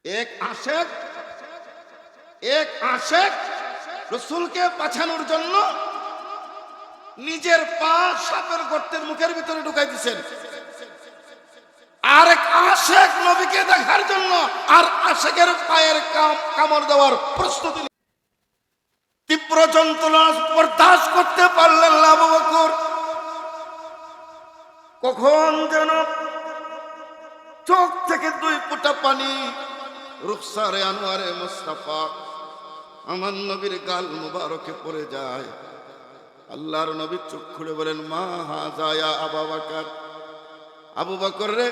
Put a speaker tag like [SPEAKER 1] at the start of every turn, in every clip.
[SPEAKER 1] এক আশেক রাসূলকে বাঁচানোর জন্য নিজের পা সাপের গর্তের মুখের ভিতরে ঢুকাই দিয়েছেন, আর এক আশেক নবীকে দেখার জন্য আর আশেকের পায়ের কামড় দেওয়ার প্রস্তুতি। তীব্র যন্ত্রণা বরদাস্ত করতে পারলেন না আবু বকর। কখন যেন চোখ থেকে দুই ফোঁটা পানি রুখসারে আনোয়ারে মুস্তাফা আমার নবীর গাল মুবারকে পড়ে যায়। আল্লাহর নবী চোখ খুলে বলেন, মা হাযা ইয়া আবু বকর, আবু বকর রে,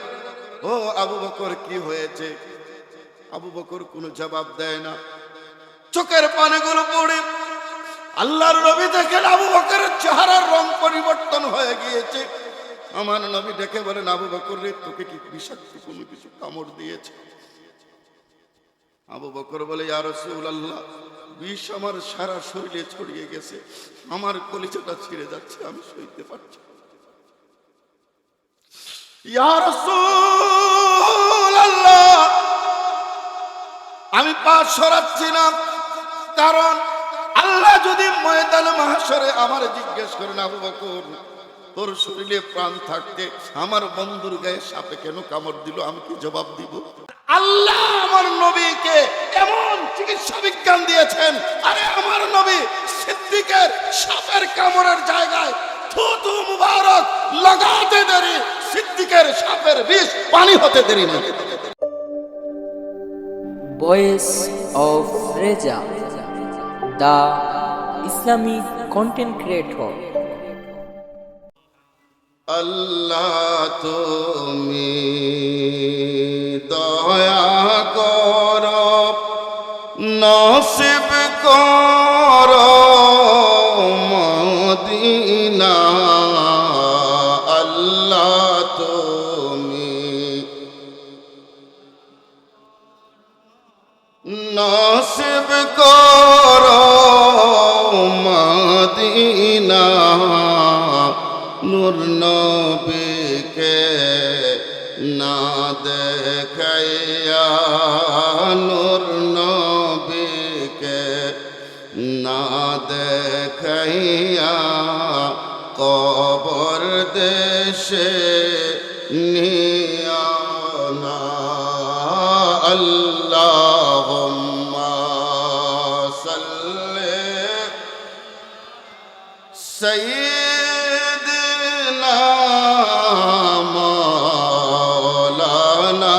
[SPEAKER 1] ও আবু বকর কি হয়েছে? আবু বকর কোনো জবাব দেয় না। চোখের পানিগুলো পড়ে আল্লাহর নবী দেখেন আবু বকরের চেহারার রং পরিবর্তন হয়ে গিয়েছে। আমার নবী ডেকে বলেন, আবু বকর রে, তোকে কি বিষাক্ত কোনো কিছু কামড় দিয়েছে? আবু বকর বলে, ইয়া রাসূলুল্লাহ, বিষ আমার সারা শরীরে ছড়িয়ে গেছে, আমার কলিজাটা ছিঁড়ে যাচ্ছে, আমি সইতে পারছি না। ইয়া রাসূলুল্লাহ, আমি পা সরাচ্ছি না, কারণ আল্লাহ যদি ময়দানে মাহশরে আমার জিজ্ঞেস করেন, আবু বকর তোর শরীরে প্রাণ থাকতে আমার বন্ধুর গায়ে সাপে কেন কামড় দিল, আমি কি জবাব দিব? আল্লাহ আমার নবীকে এমন চিকিৎসা বিজ্ঞান দিয়েছেন, আরে আমার নবী সিদ্দিকের সাপের কামড়ের জায়গায় থুতু মুবারক লাগাতে দেরি, সিদ্দিকের সাপের বিষ পানি হতে দেরি না।
[SPEAKER 2] Voice of Reza, the Islamic content creator.
[SPEAKER 1] Allah তুমি দয়া করো, নসিব করো মদিনা। আল্লাহ তুমি নসিব করো মদিনা। নূর নবীকে না দেখাইয়া, নূর নবীকে না দেখাইয়া কবর দেশে নিয়া না। আল্লাহুম্মা সাল্লি সাইয়্যিদিনা মাওলানা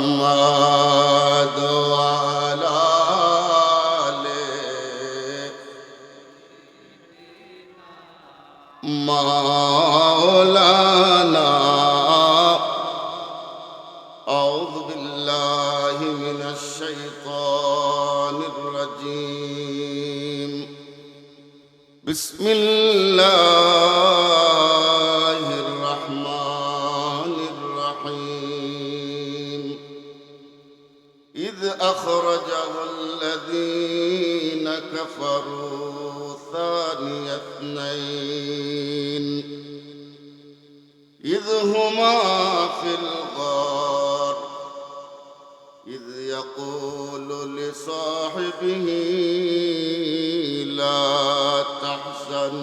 [SPEAKER 1] মুহাম্মদ ওয়া আলা আলিহি মাওলানা। আউযু বিল্লাহি মিনাশ শাইতানির রাজীম। বিসমিল্লাহির রহমানির রহিম। ইয আখরাজাহুল্লাযীনা কাফারু সানিয়া ইসনাইন ইয হুমা ফিল গার ইয ইয়াকুলু লিসাহিবিহি লা তাহজান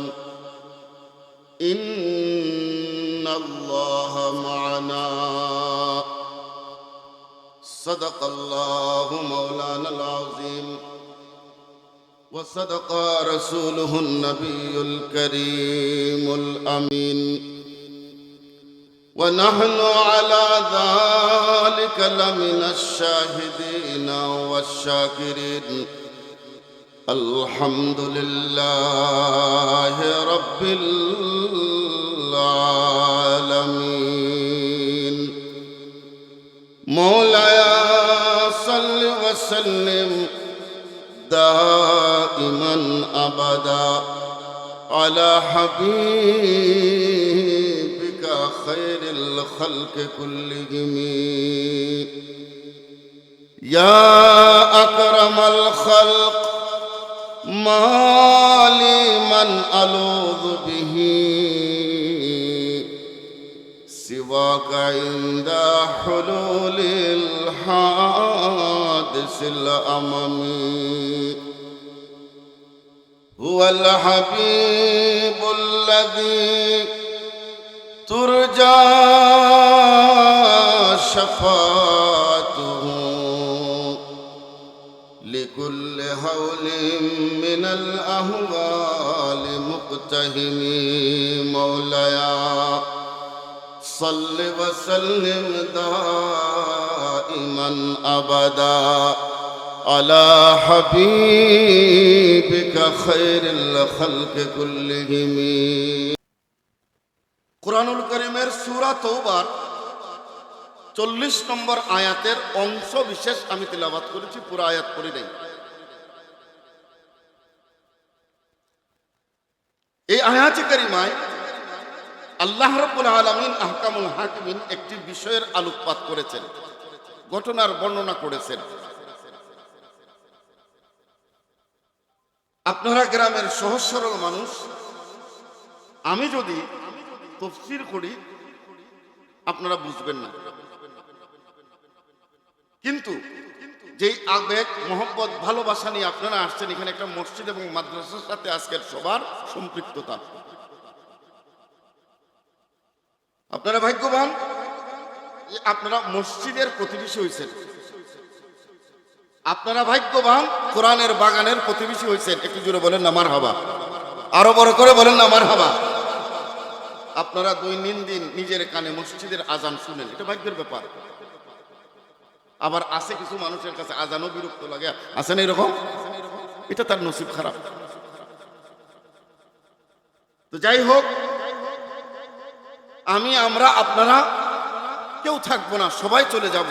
[SPEAKER 1] ইন্নাল্লাহা মা'ানা। সাদাকাল্লাহু মাওলানাল আযীম ওয়া সাদাকা রাসূলুহুন নাবিয়্যুল কারীমুল আমিন। ونحن على ذلك لمن الشاهدين والشاكرين. الحمد لله رب العالمين. مولاي صل وسلم دائما أبدا على حبيبك خير الخلق كلهم. يا أكرم الخلق ما لي من ألوذ به سواك عند حلول الحادث الأممي هو الحبيب الذي ترجى شفاعته لكل هول من الأهوال مقتهم مولاي صل وسلم دائما أبدا على حبيبك خير الخلق كلهم কুরআনুল কারীমের সূরা তওবার 40 নম্বর আয়াতের অংশ বিশেষ আমি তেলাওয়াত করেছি, পুরো আয়াত পড়ি নাই। এই আয়াতে কারিমায় আল্লাহ রাব্বুল আলামিন আহকামুল হাকিমিন একটি বিষয়ের আলোকপাত করেছেন, ঘটনার বর্ণনা করেছেন। আপনারা গ্রামের সহজ সরল মানুষ, আমি যদি তাফসীর করি আপনারা বুঝবেন না, কিন্তু যেই আবেগ মোহব্বত ভালোবাসা নিয়ে আপনারা আসছেন এখানে, একটা মসজিদ এবং মাদ্রাসার সাথে আজকের সবার সম্পৃক্ততা, আপনারা ভাগ্যবান যে আপনারা মসজিদের প্রতিবেশী হয়েছেন, আপনারা ভাগ্যবান কোরআনের বাগানের প্রতিবেশী হয়েছেন। একটু জোরে বলেন না মারহাবা, আরো বড় করে বলেন না মারহাবা। আপনারা দৈনন্দিন নিজের কানে মসজিদের আজান শুনেন, এটা ভাগ্যের ব্যাপার। আবার আছে কিছু মানুষের কাছে আজানও বিরক্ত লাগে, আছে না এরকম? এটা তার নসিব খারাপ। তো যাই হোক, আমরা আপনারা কেউ থাকবো না, সবাই চলে যাব।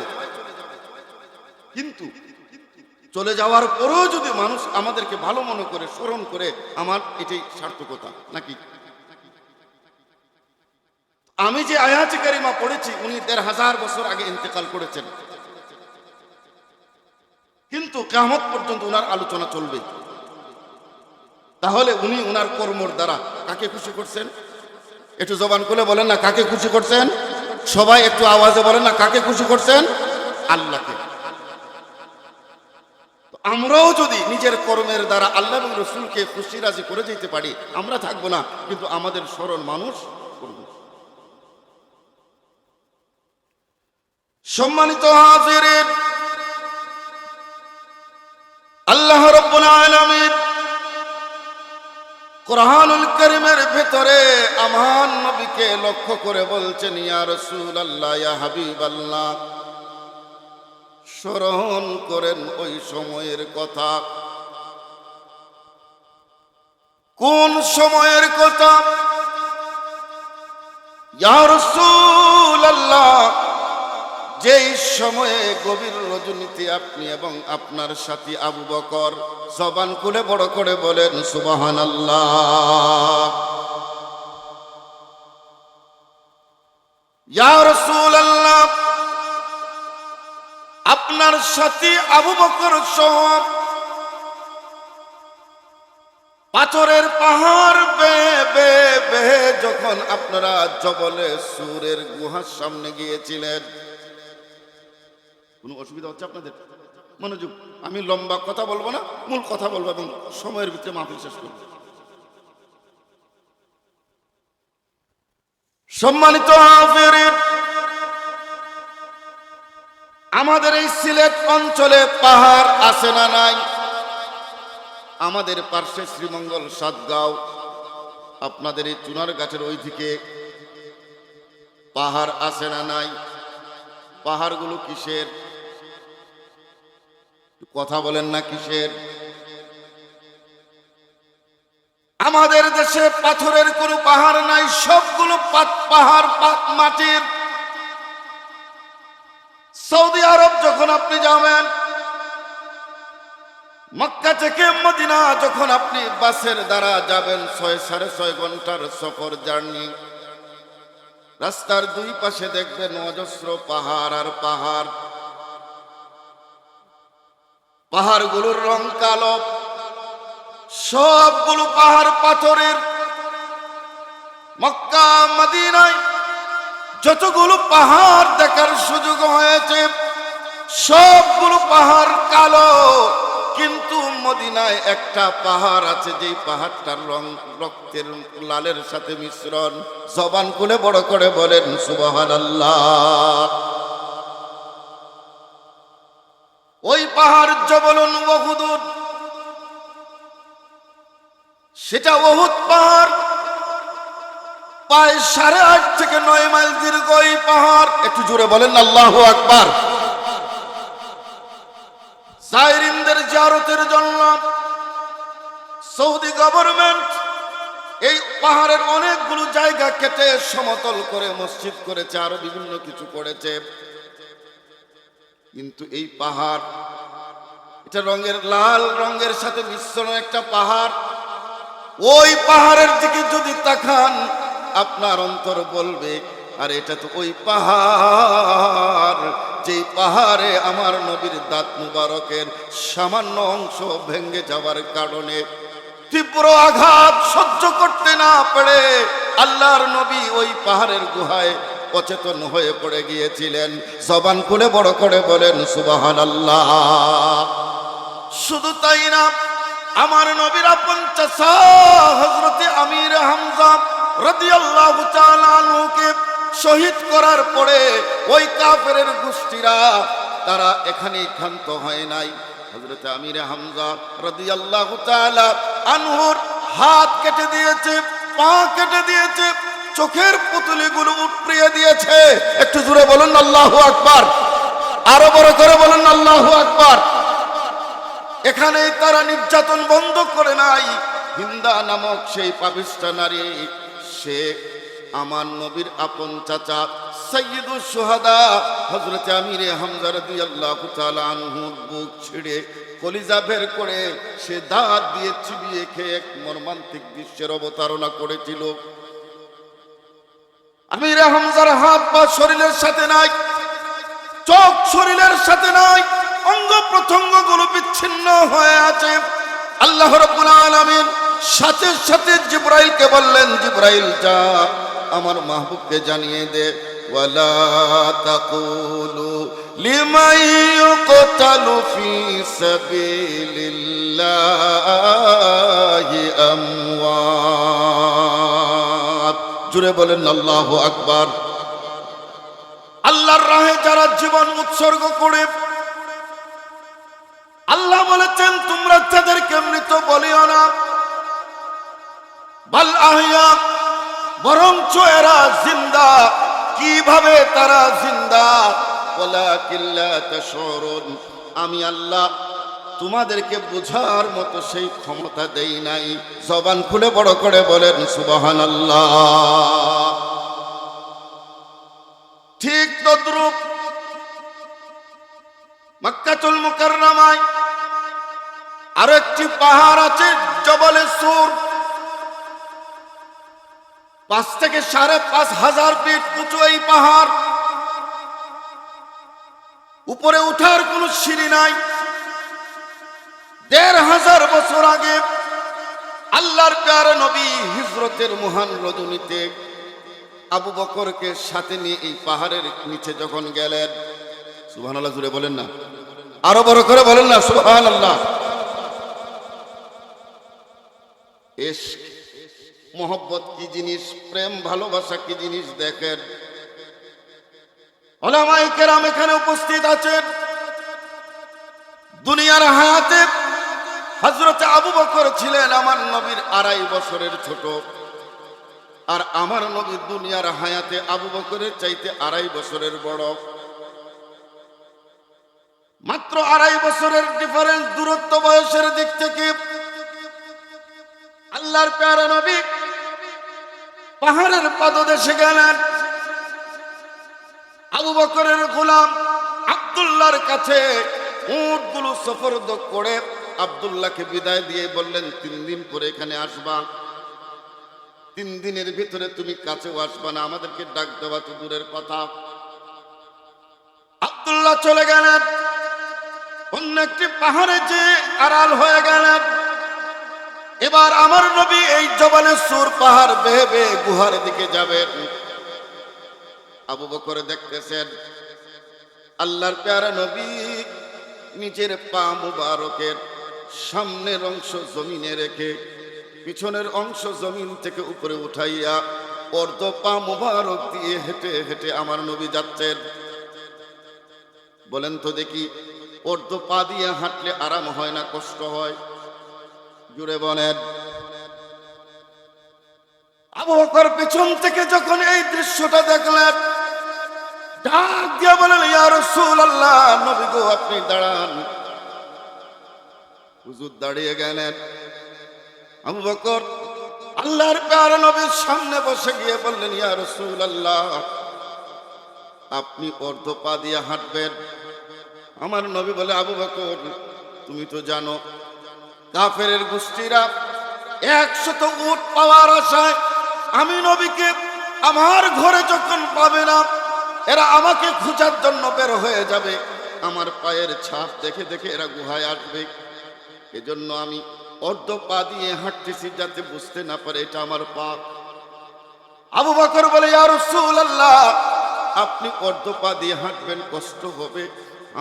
[SPEAKER 1] কিন্তু চলে যাওয়ার পরেও যদি মানুষ আমাদেরকে ভালো মনে করে, স্মরণ করে, আমার এটাই সার্থকতা নাকি? আমি যে আয়াতে কারিমা পড়েছি, উনি ১৫০০ বছর আগে ইন্তেকাল করেছেন, কিন্তু কিয়ামত পর্যন্ত উনার আলোচনা চলবে। তাহলে উনি উনার কর্মর দ্বারা কাকে খুশি করছেন? একটু জবান খুলে বলেন না, কাকে খুশি করছেন? সবাই একটু আওয়াজে বলেন না, কাকে খুশি করছেন? আল্লাহকে। আমরাও যদি নিজের কর্মের দ্বারা আল্লাহ এবং রাসূলকে খুশি রাজি করে যেতে পারি, আমরা থাকবো না, কিন্তু আমাদের সরল মানুষ করবে। সম্মানিত হাজিরিন, আল্লাহ রাব্বুল আলামিন কুরআনুল কারীমের ভেতরে আমার নবীকে লক্ষ্য করে বলছেন, ইয়া রাসূলুল্লাহ, ইয়া হাবিবাল্লাহ, স্মরণ করেন ওই সময়ের কথা। কোন সময়ের কথা? ইয়া রাসূলুল্লাহ, যেই সময়ে গভীর রজনীতে আপনি এবং আপনার সাথী আবু বকর, জবান খুলে বড় করে বলেন সুবহানাল্লাহ। ইয়া রাসূলুল্লাহ, আপনার সাথী আবু বকর সহ পাথরের পাহাড় বেয়ে বেয়ে বেয়ে যখন আপনারা জবলে সুরের গুহার সামনে গিয়েছিলেন, কোনো অসুবিধা হচ্ছে আপনাদের? মনোযোগ, আমি লম্বা কথা বলবো না, মূল কথা বলবো এবং সময়ের ভিতরে মাহফিল শেষ করব। সম্মানিত হাজিরিন, আমাদের এই সিলেট অঞ্চলে পাহাড় আছে না নাই? আমাদের পার্শ্বে শ্রীমঙ্গল, সাতগাঁও, আপনাদের এই চুনারগাছের ওইদিকে পাহাড় আছে না নাই? পাহাড়গুলো কিসের? কথা বলেন না, কিসের? আমাদের দেশে পাথরের কোনো পাহাড় নাই, সবগুলো পাহাড় মাটির। সৌদি আরব যখন আপনি যাবেন, মক্কা থেকে মদিনা যখন আপনি বাসের দ্বারা যাবেন, 6-6.5 ঘন্টার সফর জার্নি, রাস্তার দুই পাশে দেখবেন অজস্র পাহাড় আর পাহাড়। পাহাড়গুলোর রং কালো, সবগুলো পাহাড় পাথরের। মক্কা মদিনায় যতগুলো পাহাড় দেখার সুযোগ হয়েছে সবগুলো পাহাড় কালো, কিন্তু মদিনায় একটা পাহাড় আছে যেই পাহাড়টার রং রক্তের লালের সাথে মিশ্রণ। জবান খুলে বড় করে বলেন সুবহানাল্লাহ। ওই পাহাড় জবলুন উহুদ, সেটা উহুদ পাহাড়, প্রায় 8.5 থেকে 9 মাইল দীর্ঘ এই পাহাড়। একটু জোরে বলেন আল্লাহু আকবার। জায়রিনদের জিয়ারতের জন্য সৌদি গভর্নমেন্ট এই পাহাড়ের অনেকগুলো জায়গা কেটে সমতল করে মসজিদ করেছে, আরো বিভিন্ন কিছু করেছে। কিন্তু এই পাহাড়, এটা রঙের লাল রঙের সাথে মিশ্রণ একটা পাহাড়। ওই পাহাড়ের দিকে যদি তাকান আপনার অন্তর বলবে আর এটা তো ওই পাহাড় যেই পাহাড়ে আমার নবীর দাঁত মুবারকের সামান্য অংশ ভেঙে যাওয়ার কারণে তীব্র আঘাত সহ্য করতে না পেরে আল্লাহর নবী ওই পাহাড়ের গুহায় অচেতন হয়ে পড়ে গিয়েছিলেন। জবান খুলে বড় করে বলেন সুবহানাল্লাহ। শুধু তাই না, আমার নবীর আপন চাচা হযরতে আমির হামজা রাদিয়াল্লাহু তাআলা আনহুকে শহীদ করার পরে ওই কাফেরের গোষ্ঠীরা তারা এখানেই ক্ষান্ত হয় নাই। হযরতে আমির হামজা রাদিয়াল্লাহু তাআলা আনহুর হাত কেটে দিয়েছে, পা কেটে দিয়েছে, চোখের পুতুলিগুলো উপড়িয়ে দিয়েছে। একটু জোরে বলুন আল্লাহু আকবার, আরো বড় করে বলুন আল্লাহু আকবার। এখানেই তারা নির্যাতন বন্ধ করে নাই। হিন্দা নামক সেই পাপিষ্ঠ নারী, সে আমার নবীর আপন চাচা সাইয়্যিদুশ শুহাদা হযরত আমির হামজা রাদিয়াল্লাহু তাআলা আনহুর বুক ছিঁড়ে কলিজা বের করে সে দাঁত দিয়ে চিবিয়ে খেয়ে এক মর্মান্তিক দৃশ্যের অবতারণা করেছিল। আমির হামজার হাত পা শরীরের সাথে নাই, চোখ শরীরের সাথে নাই, অঙ্গ প্রত্যঙ্গ গুলো বিচ্ছিন্ন হয়ে আছে। আল্লাহ রাব্বুল আলামিন সাথে সাথে জিবরাইলকে বললেন, জিবরাইল যা আমার মাহবুবকে জানিয়ে দে, ওয়ালা তাকুলু লিমান ইউকতালু ফি সাবিলিল্লাহি আমওয়াত। জুড়ে বলেন আল্লাহু আকবার। আল্লাহর রাহে যারা জীবন উৎসর্গ করে, আল্লাহ বলেছেন তোমরা তাদেরকে মৃত বলিও না, বাল আহইয়া, বরঞ্চ এরা জিন্দা। কিভাবে তারা জিন্দা? ওয়ালাকিন লা তাশউরুন, আমি আল্লাহ তোমাদেরকে বোঝার মতো সেই ক্ষমতা দেই নাই। জবান খুলে বড় করে বলেন সুবহানাল্লাহ। ঠিক তদ্রূপ মক্কাতুল মুকাররমায় আরো একটি পাহাড় আছে, জবলে সূর। 5 থেকে 5,500 ফিট উঁচু এই পাহাড়। উপরে উঠার কোনো সিঁড়ি নাই। 1,500 বছর আগে আল্লাহর প্যারা নবী হিজরতের মহান রজনীতে আবু বকরকে সাথে নিয়ে এই পাহাড়ের নিচে যখন গেলেন, সুবহানাল্লাহ জুড়ে বলেন না, আরো বড় করে বলেন না সুবহানাল্লাহ। ইশক মোহব্বত কি জিনিস, প্রেম ভালোবাসা কি জিনিস দেখেন। উলামায়ে কেরাম এখানে উপস্থিত আছেন। দুনিয়ার হায়াতে হযরত আবু বকর ছিলেন আমার নবীর 2.5 বছরের ছোট, আর আমার নবী দুনিয়ার হায়াতে আবু বকরের চাইতে 2.5 বছরের বড়। মাত্র 2.5 বছরের ডিফারেন্স, দূরত্ব বয়সের দিক থেকে। আল্লাহর প্যারা নবী পাহাড়ের পাদদেশে গেলেন। আবু বকরের গোলাম আব্দুল্লাহর কাছে উটগুলো সফরদ করে আব্দুল্লাহকে বিদায় দিয়ে বললেন, 3 দিন পরে এখানে আসবা। 3 দিনের ভিতরে তুমি কাছেও আসবা না, আমাদেরকে ডাক দেওয়া তো দূরের কথা। আব্দুল্লাহ চলে গেলেন, অন্য একটি পাহাড়ে যে আড়াল হয়ে গেলেন। এবার আমার নবী এই জবলে সূর পাহাড় বেয়ে বেয়ে গুহার দিকে যাবেন। আবু বকর দেখতেছেন আল্লাহর প্যারা নবী নিজের পা মুবারকের সামনের অংশ জমিনে রেখে পিছনের অংশ জমিন থেকে উপরে উঠাইয়া অর্ধ পা মুবারক দিয়ে হেঁটে হেঁটে আমার নবী যাচ্ছেন। বলেন তো দেখি, অর্ধ পা দিয়ে হাঁটলে আরাম হয় না কষ্ট হয়? জুড়ে বলেন। আবু বকর পিছন থেকে যখন এই দৃশ্যটা দেখলেন, ডাক দিয়ে বলেন, ইয়া রাসূলুল্লাহ, নবী গো আপনি দাঁড়ান। হুজুর দাঁড়িয়ে গেলেন। আবু বকর আল্লাহর প্যারা নবীর সামনে বসে গিয়ে বললেন, ইয়া রাসূলুল্লাহ, আপনি অর্ধ পা দিয়ে হাঁটবেন। আমার নবী বলে, আবু বকর তুমি তো জানো কাফেরের গোষ্ঠীরা 100 উট পাওয়ার আশায় আমি নবীকে আমার ঘরে যখন পাবে না, এরা আমাকে খোঁজার জন্য বের হয়ে যাবে। আমার পায়ের ছাপ দেখে দেখে এরা গুহায় আসবে। এজন্য আমি অর্ধ পা দিয়ে হাঁটতেছি, যাতে বুঝতে না পারে এটা আমার পা। আবু বকর বলে, ইয়া রাসূলুল্লাহ, আপনি অর্ধ পা দিয়ে হাঁটবেন, কষ্ট হবে,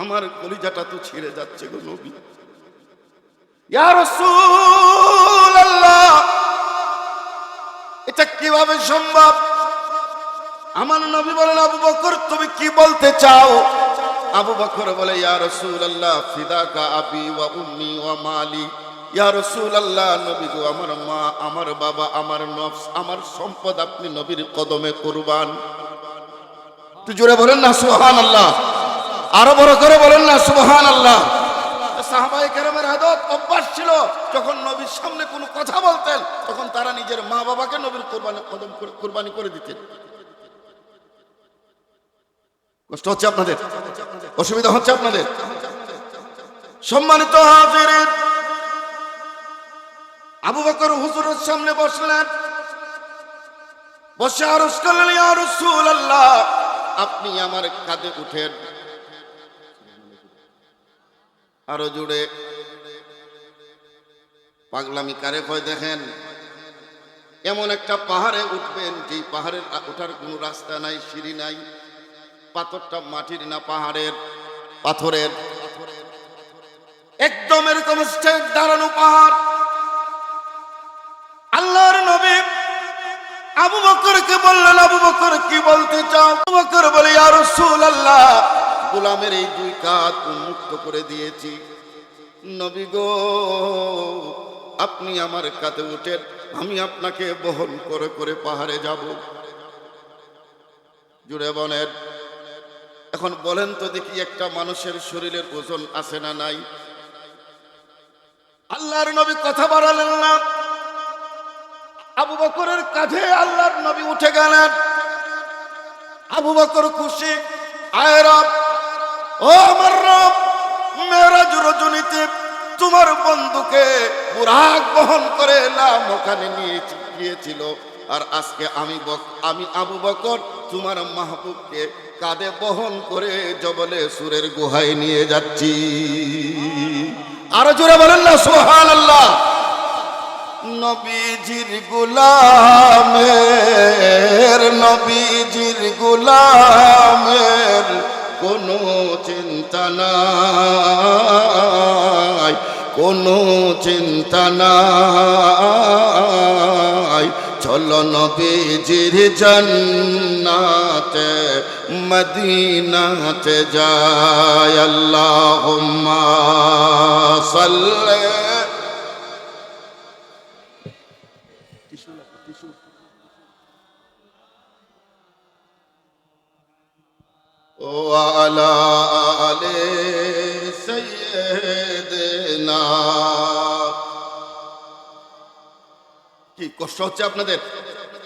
[SPEAKER 1] আমার কলিজাটা তো ছিঁড়ে যাচ্ছে গো নবী। ইয়া রাসূলুল্লাহ, এটা কিভাবে সম্ভব? আমার নবী বলেন, আবু বকর তুমি কি বলতে চাও? আবু বকর বলে, ইয়া রাসূলুল্লাহ, ফিদাকা আবি ওয়া উম্মি ওয়া মালি। ইয়া রাসূলুল্লাহ, নবী গো, আমার মা, আমার বাবা, আমার নফস, আমার সম্পদ আপনি নবীর কদমে কুরবান। একটু জোরে বলেন না সুবহানাল্লাহ, আরো বড় করে বলেন না সুবহানাল্লাহ। সাহাবায়ে কেরামের আদত অভ্যাস ছিল, যখন নবীর সামনে কোনো কথা বলতেন তখন তারা নিজের মা বাবাকে নবীর কুরবানি করে দিতেন। কষ্ট হচ্ছে আপনাদের? অসুবিধা হচ্ছে আপনাদের? সম্মানিত হাজিরিন, আবু বকর হুজুরের সামনে বসলেন, বসে আরজ করলেন, ইয়া রাসূলুল্লাহ, আপনি আমার কাঁধে উঠেন। আরো জুড়ে পাগলামি কারে কয় দেখেন, এমন একটা পাহাড়ে উঠবেন যে পাহাড়ের ওঠার কোনো রাস্তা নাই, সিঁড়ি নাই, পাথরটা মাটির না পাহাড়ের, পাথরের, একদম এরকম স্ট্রেট দাঁড়ানো পাহাড়। আল্লাহর নবী আবু বকরকে বললেন, আবু বকর কি বলতে চাও? আবু বকর বলে, ইয়া রাসূলুল্লাহ, গোলামের এই দুই কাঁধ উন্মুক্ত করে দিয়েছি। নবী গো, আপনি আমার কাঁধে উঠেন, আমি আপনাকে বহন করে করে পাহাড়ে যাব। জুড়ে বলেন। এখন বলেন তো দেখি, একটা মানুষের শরীরের ওজন আছে না নাই? আল্লাহর নবী কথা বাড়ালেন না, আবু বকরের কাঁধে আল্লাহর নবী উঠে গেলেন। আবু বকর খুশি, আয় রব, ও আমার রব, মেরাজ রজনীতে তোমার বন্ধুকে বুরাক বহন করে এলাম, ওখানে নিয়ে গিয়েছিল, আর আজকে আমি আবু বকর তোমার মাহবুবকে কাঁধে বহন করে জবলে সুরের গুহায় নিয়ে যাচ্ছি। আরো জোরে বলেন না সুবহানাল্লাহ। নবীজির গোলামের কোনো চিন্তা নাই, কোনো চিন্তা নাই। চলো নবীজির জান্নাতে মদিনাতে যাই। আল্লাহুম্মা সাল্লি। ওয়ালা আলে সাইয়্যিদিনা। কি কষ্ট হচ্ছে আপনাদের?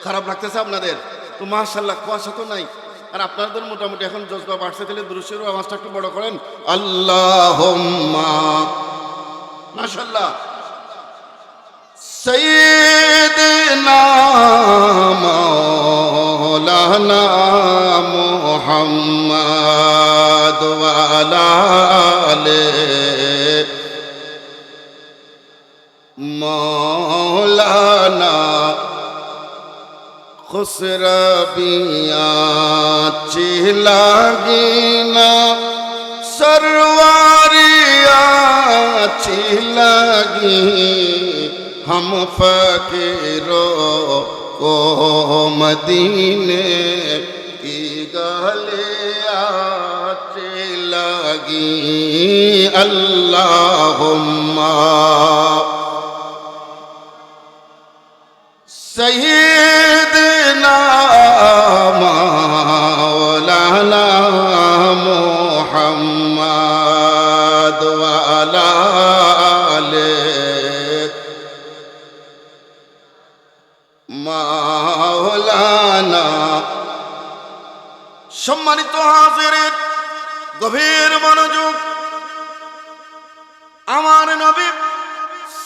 [SPEAKER 1] খারাপ লাগতেছে আপনাদের? তো মাশাআল্লাহ, কুয়াশা তো নাই, আর আপনাদের মোটামুটি এখন জজবা বাড়ছে, তাহলে দুরূদের আওয়াজটা একটু বড় করেন। আল্লাহুম্মা মাশাআল্লাহ সাইয়্যিদিনা মাওলানা মুহাম্মদ ওয়া আলা আলিহি মাওলানা खुसरबियाची लागिना सरवारियाची लागी हम फकीरों को मदीने की गलियाची लागी अल्लाहुम्मा सय्यदना मौलाना मुहम्मद व अला आले মাওলানা। সম্মানিত হাজিরিন, গভীর মনোযোগ। আমার নবী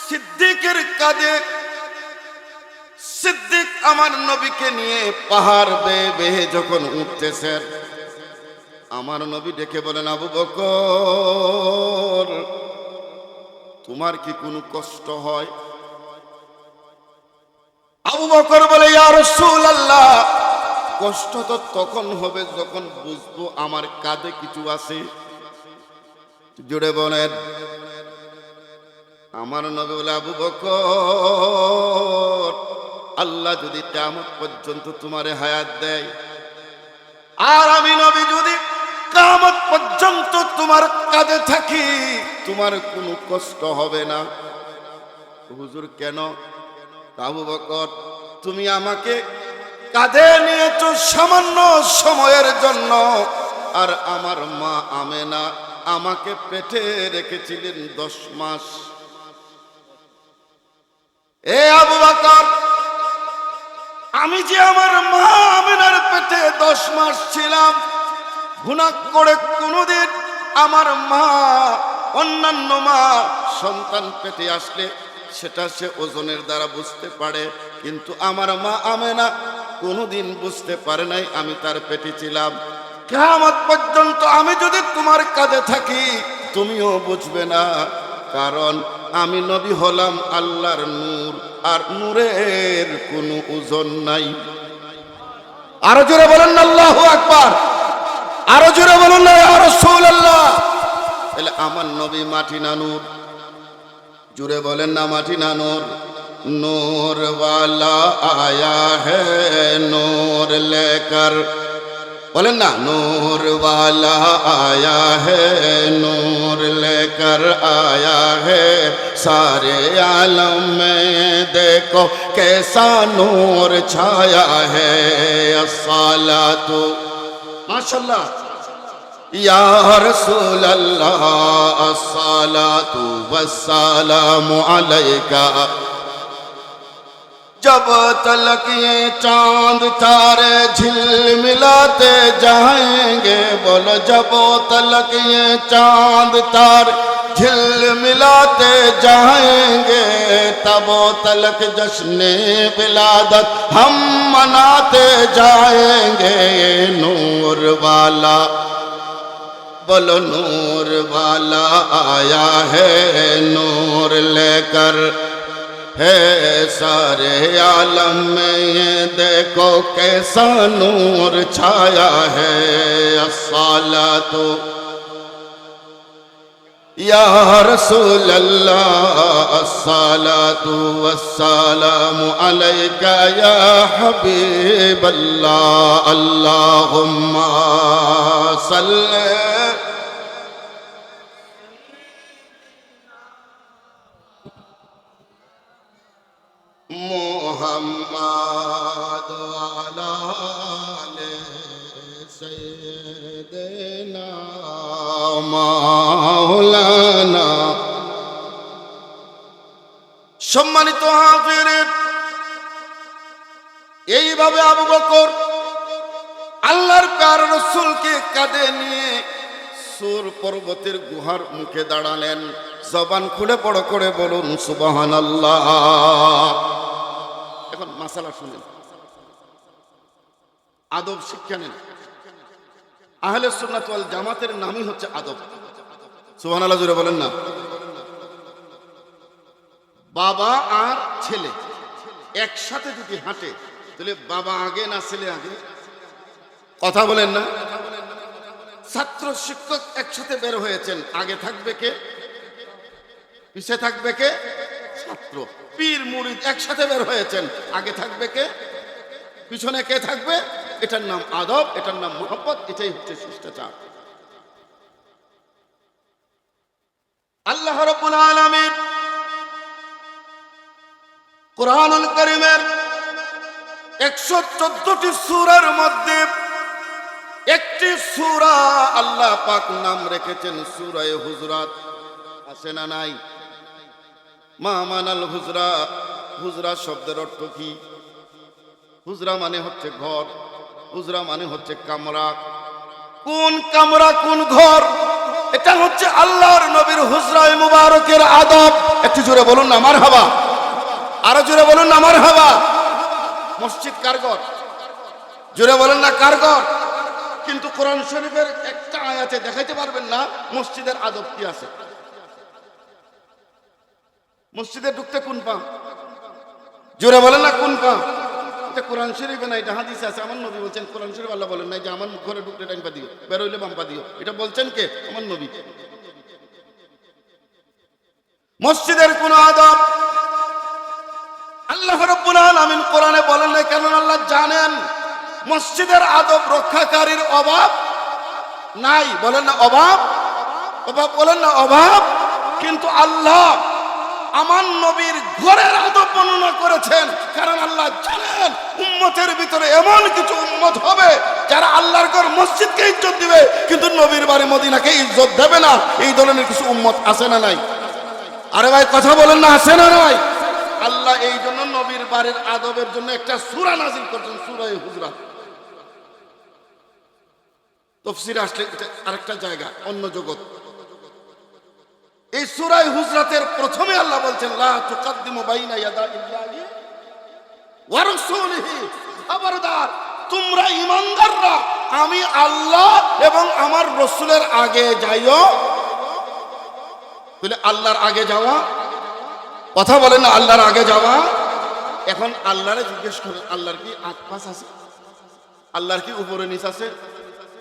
[SPEAKER 1] সিদ্দিকের কাঁধে, সিদ্দিক আমার নবীকে নিয়ে পাহাড় বেয়ে বেয়ে যখন উঠতেছেন, আমার নবী ডেকে বলেন, আবু বকর, তোমার কি কোনো কষ্ট হয়? আবু বকর বলে, ইয়া রাসূলুল্লাহ, কষ্ট তো তখন হবে যখন বুঝবো আমার কাঁধে কিছু আছে। জুড়ে বলেন। আমার নবী বলে, আবু বকর, আল্লাহ যদি কিয়ামত পর্যন্ত তোমারে হায়াত দেয়, আর আমি নবী যদি কিয়ামত পর্যন্ত তোমার কাঁধে থাকি, তোমার কোনো কষ্ট হবে না। হুজুর কেন? আবু বকর, তুমি আমাকে কাঁধে নিয়েছো সামান্য সময়ের জন্য, আর আমার মা আমেনা আমাকে পেটে রেখেছিলেন 10 মাস। এ আবু বকর, আমি যে আমার মা আমেনার পেটে 10 মাস ছিলাম, গুনাহ করে কোনোদিন আমার মা, অন্যান্য মা সন্তান পেটে আসলে সেটা সে ওজনের দ্বারা বুঝতে পারে, কিন্তু আমার মা আমেনা কোনোদিন বুঝতে পারে নাই আমি তার পেটে ছিলাম। কিয়ামত পর্যন্ত আমি যদি তোমার কাঁধে থাকি, তুমিও বুঝবে না, কারণ আমি নবী হলাম আল্লাহর নূর, আর নূরের কোনো ওজন নাই। আরো জোরে বলেন না আল্লাহু আকবার, আরো জোরে বলেন না ইয়া রাসূলুল্লাহ। তাহলে আমার নবী মাটি না নূর? জুড়ে বলেন না মাটি না নূর? नूर वाला आया है नूर लेकर, बोले ना, नूर वाला आया है नूर लेकर आया है, सारे आलम में देखो कैसा नूर छाया है। अस्सलातु माशाल्लाह या रसूल अल्लाह, अस्सलातु वस्सलामु अलैका। जब तलक ये चांद तारे झिलमिलाते जाएंगे, बोलो जब तलक ये चांद तारे झिलमिलाते जाएंगे, तब तलक जश्ने विलादत हम मनाते जाएंगे। नूर वाला, बोलो नूर वाला आया है नूर लेकर, है सारे आलम में ये देखो कैसा नूर छाया है। अस्सलातु या रसूल अल्लाह, अस्सलातु वस्सलामु अलैका या हबीब अल्लाह, अल्लाहुम्मा सल्ले मुहम्मद वाला ले सैयदना মাওলানা। সম্মানিত হাজিরিন, এইভাবে আবু বকর আল্লাহর প্যারা রাসূলকে কাঁধে নিয়ে সুর পর্বতের গুহার মুখে দাঁড়ালেন। জবান খুলে বড় করে বলুন সুবহানাল্লাহ। এখন মাসালা শুনেন, আদব শিক্ষা নেন। আহলে সুন্নাত ওয়াল জামাতের নামই হচ্ছে আদব। সুবহানাল্লাহ জোরে বলেন না। বাবা আর ছেলে একসাথে যদি হাঁটে, তাহলে বাবা আগে না ছেলে আগে? কথা বলেন না? ছাত্র শিক্ষক একসাথে বের হয়েছেন, আগে থাকবে কে, পিছে থাকবে কে? ছাত্র। পীর মুরিদ একসাথে বের হয়েছেন, আগে থাকবে কে, পিছনে কে থাকবে? এটার নাম আদব, এটার নাম মুহাব্বত, এটাই হচ্ছে শিষ্টাচার। আল্লাহ রাব্বুল আলামিন কুরআনুল কারীমের 114টি সূরার মধ্যে একটি সূরা আল্লাহ পাক নাম রেখেছেন সূরা হুজরাত। আছে না নাই? মা মানাল হুজরা, হুজরা শব্দের অর্থ কি? হুজরা মানে হচ্ছে ঘর, হুজরা মানে হচ্ছে কামরা। কোন কামরা, কোন ঘর? এটা হচ্ছে আল্লাহর নবীর হুজরায়ে মুবারকের আদব। একটু জোরে বলুন না মারহাবা, আরো জোরে বলুন না মারহাবা। মসজিদ কার ঘর? জোরে বলেন না কার ঘর? কিন্তু কোরআন শরীফের একটা আয়াতে দেখাইতে পারবেন না মসজিদের আদব কি আছে। মসজিদে ঢুকতে কোন পা? জোরে বলেন না কোন পা? এটা কোরআন শরীফে না, এটা হাদিসে আছে। আমার নবী বলছেন, কোরআন শরীফ আল্লাহ বলেন নাই যে আমার ঘরে ঢুকলে ডান পা দিও, বের হইলে বাম পা দিও। এটা বলছেন কে? আমার নবী। মসজিদের কোন আদব আল্লাহ রাব্বুল আলামিন কোরআনে বলেন নাই, কারণ আল্লাহ জানেন মসজিদের আদব রক্ষাকারীর অভাব নাই। বলেন না অভাব, অভাব বলেন না অভাব। কিন্তু আল্লাহ আমার নবীর ঘরের আদব বর্ণনা করেছেন, কারণ আল্লাহ জানেন উম্মতের ভিতরে এমন কিছু উম্মত হবে যারা আল্লাহর ঘর মসজিদকে ইজ্জত দিবে কিন্তু নবীর বাড়ি মদিনাকে ইজ্জত দেবে না। এই ধরনের কিছু উম্মত আছে না নাই? আরে ভাই কথা বলেন না, আছে না নাই? আল্লাহ এই জন্য নবীর বাড়ির আদবের জন্য একটা সূরা নাযিল করেছেন, সূরা হুজরাত। তাফসীরে আসলে এটা আরেকটা জায়গা, অন্য জগৎ। এই সূরা হুজরাতের প্রথমে আল্লাহ বলছেন লা তুকাদ্দিমু বাইনা ইয়াদাইল্লাহি ওয়া রাসূলিহি। খবরদার তোমরা ঈমানদাররা আমি আল্লাহ এবং আমার রাসূলের আগে যাইও। তাহলে আল্লাহর আগে যাওয়া, কথা বলেন না আল্লাহর আগে যাওয়া। এখন আল্লাহরে জিজ্ঞেস করেন, আল্লাহর কি আগ পাশ আছে? আল্লাহর কি উপরে নিচ আছে?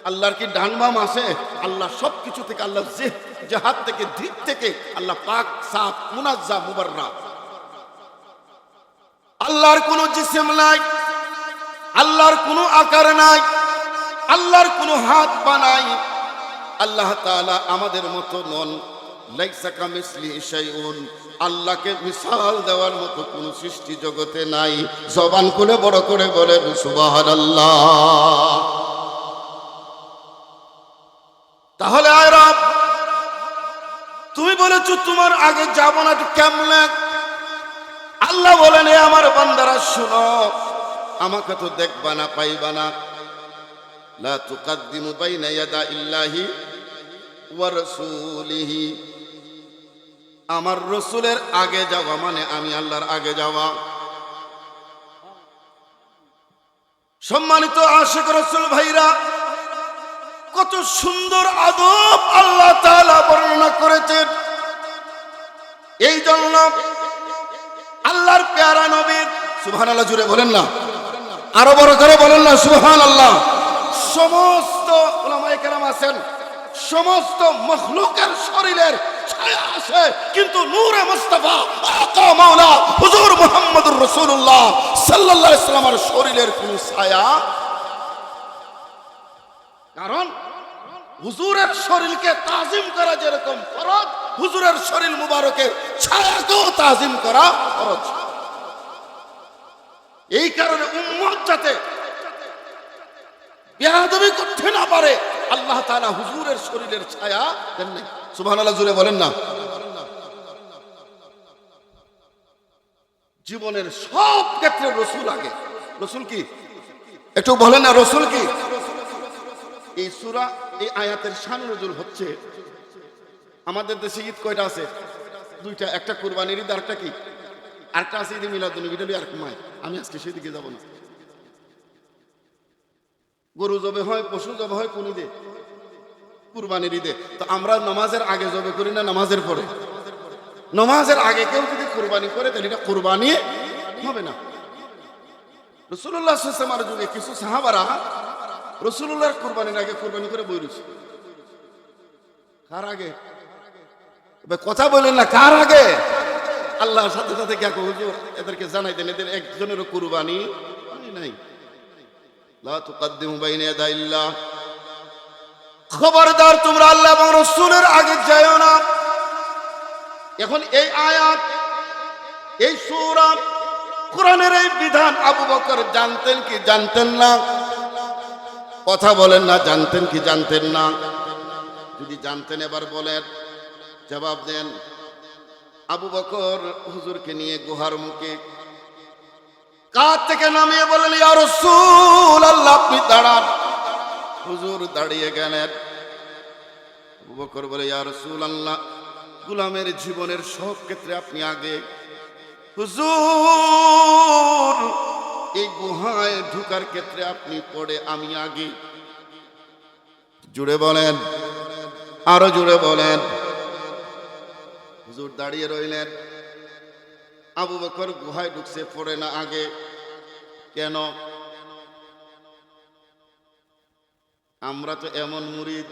[SPEAKER 1] আল্লাহর কি ডান বাম আছে? আল্লাহ সবকিছু থেকে, আল্লাহ জাহাদ থেকে, দিক থেকে আল্লাহ পাক, সাফ, মুনাজ্জা, মুবাররা। আল্লাহর কোনো জিসম নাই, আল্লাহর কোনো আকার নাই, আল্লাহর কোনো হাত পা নাই। আল্লাহ তাআলা আমাদের মতো নন। লাইসা কামিসলিহি শাইউন। আল্লাহকে মিসাল দেওয়ার মতো কোন সৃষ্টি জগতে নাই। জবান খুলে বড় করে বলেন সুবহানাল্লাহ। তাহলে আয় রব, তুমি বলেছো তোমার আগে যাব না, কেমনে? আল্লাহ বলেন, এ আমার বান্দারা শুনো, আমাকে তো দেখবা না, পাইবা না। লা তুকাদ্দিমু বাইনা ইয়াদাইল্লাহি ওয়া রাসূলিহি। আমার রসুলের আগে যাওয়া মানে আমি আল্লাহর আগে যাওয়া। সম্মানিত আশিক রাসূল ভাইরা, কত সুন্দর আদব আল্লাহ তাআলা বর্ণনা করেছেন। এই জন্য আল্লাহর প্যারা নবীর, সুবহানাল্লাহ জুড়ে বলেন না, আরো বড় করে বলেন না সুবহানাল্লাহ। সমস্ত উলামায়ে কেরাম আছেন, সমস্ত মখলুকের শরীরের ছায়া আছে, কিন্তু নূরে মুস্তাফা আকা মাওলা হুজুর মুহাম্মদুর রাসূলুল্লাহ সাল্লাল্লাহু আলাইহি ওয়াসাল্লামের শরীরের কোনো ছায়া। কারণ হুজুরের শরীরকে তাজিম করা যেরকম ফরজ, হুজুরের শরীর মুবারকের ছায়াকেও তাজিম করা ফরজ। এই কারণে উম্মত যাতে বেয়াদবি করতে না পারে, আল্লাহ তাআলা হুজুরের শরীরের ছায়া দেন নাই। সুবহানাল্লাহ জুড়ে বলেন না। জীবনের সব ক্ষেত্রে রসুল আগে। রসুল কি? একটু বলেন না রসুল কি? এই সূরা, এই আয়াতের শান নজুল হচ্ছে, আমাদের দেশে ঈদ কয়টা আছে? দুইটা। একটা কুরবানির ঈদ, আরেকটা কি? আরেকটা আছে ঈদ মিলাদুন নবী। আর মায় আমি আজকে সেদিকে যাব না। গরু জবে হয়, পশু জবে হয় কোন ঈদে? কুরবানির ঈদে। তো আমরা নামাজের আগে জবে করি না নামাজের পরে? নামাজের আগে কেউ যদি কুরবানি করে তাহলে এটা কুরবানি হবে না। রাসূলুল্লাহ সাল্লাল্লাহু আলাইহি ওয়াসাল্লামের যুগে কিছু সাহাবারা রাসূলুল্লাহর কুরবানির আগে কুরবানি করে বই রয়েছে। কার আগে? কথা বলেন না, কার আগে? আল্লাহর সাথে সাথে কে হুজুর এদেরকে জানাই দেন, এদের একজনেরও কুরবানি নাই। লা তুকদ্দিমু বাইনা ইয়াদাইল্লাহ, খবরদার তোমরা আল্লাহ এবং রাসূলের আগে যাও না। এখন এই আয়াত, এই সূরা, কোরআনের এই বিধান আবু বকর জানতেন কি জানতেন না? কথা বলেন না, জানতেন কি জানতেন না? যদি জানতেন এবার বলেন, জবাব দেন। আবু বকর হুজুরকে নিয়ে গুহার মুখে কাঁধ থেকে নামিয়ে বলেন, ইয়া রাসূলুল্লাহ আপনি দাঁড়ান। হুজুর দাঁড়িয়ে গেলেন। আবু বকর বলে, ইয়া রাসূলুল্লাহ গোলামের জীবনের সব ক্ষেত্রে আপনি আগে। হুজুর এই গুহায় ঢুকার ক্ষেত্রে আপনি পড়ে, আমি আগে। জুড়ে বলেন, আরো জুড়ে বলেন। হুজুর দাঁড়িয়ে রইলেন। আবু বকর গুহায় ঢুকছে, পড়ে না আগে। কেন? আমরা তো এমন মুরিদ,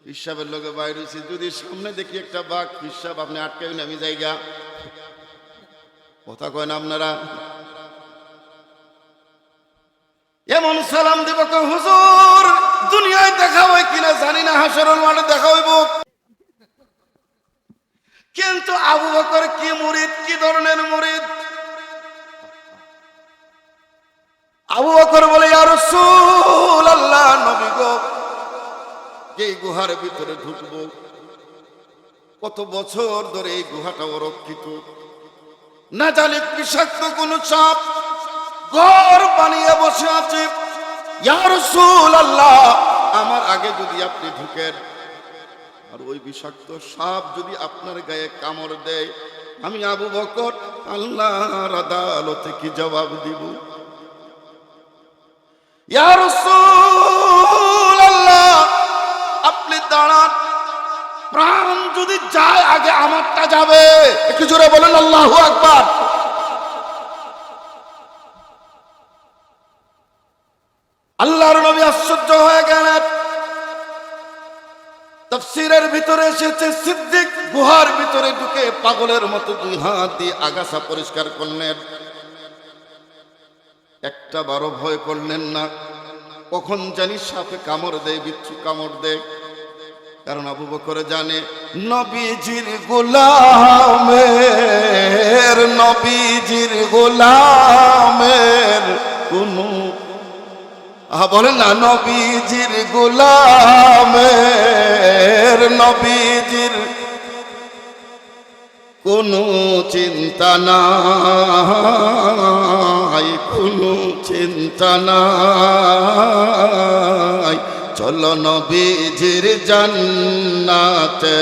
[SPEAKER 1] হিসাবের লোকে বাইরে হয়েছি, যদি সামনে দেখি একটা বাঘ, হিসাব আপনি আটকাই নামি জায়গা। কথা কয় না আপনারা? এমন সালাম দিব হুজুর দুনিয়ায় দেখা হয় কিনা জানি না, হাসরের মাঠে দেখা হইব। কিন্তু আবু বকর কি মুরিদ, কি ধরনের মুরিদ! আবু বকর বলে, ইয়া রাসূলুল্লাহ নবী গো, যে গুহার ভিতরে ঢুকবো, কত বছর ধরে এই গুহাটা অরক্ষিত, না জানি বিষাক্ত কোন সাপ ঘর বানিয়ে বসে আছে। ইয়া রাসূলুল্লাহ আমার আগে যদি আপনি ঢুকেন আর ওই বিষাক্ত সাপ যদি আপনার গায়ে কামড় দেয়, আমি আবু বকর আল্লাহর আদালতে কি জবাব দিব? ইয়া রাসূলুল্লাহ আপনি দাঁড়ান, প্রাণ যদি যায় আগে আমারটা যাবে। একটু জোরে বলেন আল্লাহু আকবার। আল্লাহর নবী আশ্চর্য হয়ে গেলেন। তাফসীরের ভিতরে এসেছে, সিদ্দিক গুহার ভিতরে ঢুকে পাগলের মতো দুই হাত দিয়ে আগাছা পরিষ্কার করলেন। একটা বারো ভয় করলেন না, কখন জানি সাপে কামড় দেয়, বিচ্ছু কামড় দেয়। কারণ আবু বকর জানে নবীজির গোলামের, নবীজির গোলামের কোনো, বলেন না, নবীজির গোলামের, নবীজির কোনো চিন্তা নাই, কোনো চিন্তা নাই। চলো নবীজির জান্নাতে,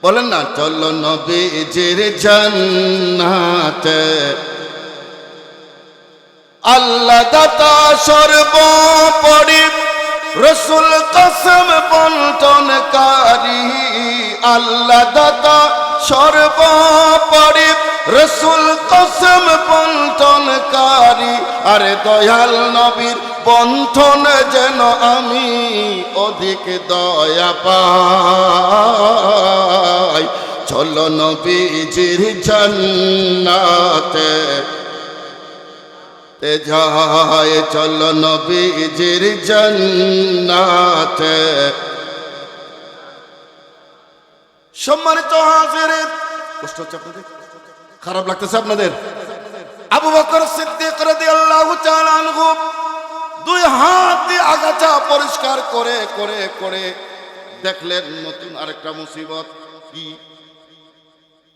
[SPEAKER 1] বলেন না, চলো নবীজির জান্নাতে। আল্লাহ দাতা সর্বোপরি, রসুল কসম বন্টনকারী। আল্লাহ দাতা সর্বোপরি, রসুল কসম বন্টনকারী। আরে দয়াল নবীর বন্ধন যেন আমি অধিক দয়া পাই। চলো নবীজির জান্নাতে যায়, চলো নবীজির জান্নাতে। সম্মানিত হাজিরিন, কষ্ট হচ্ছে আপনাদের? খারাপ লাগতেছে আপনাদের? আবু বকর সিদ্দিক রাদিয়াল্লাহু তাআলা আনহু দুই হাত দিয়ে আগাছা পরিষ্কার করে করে করে দেখলেন নতুন আরেকটা মুসিবত। কি?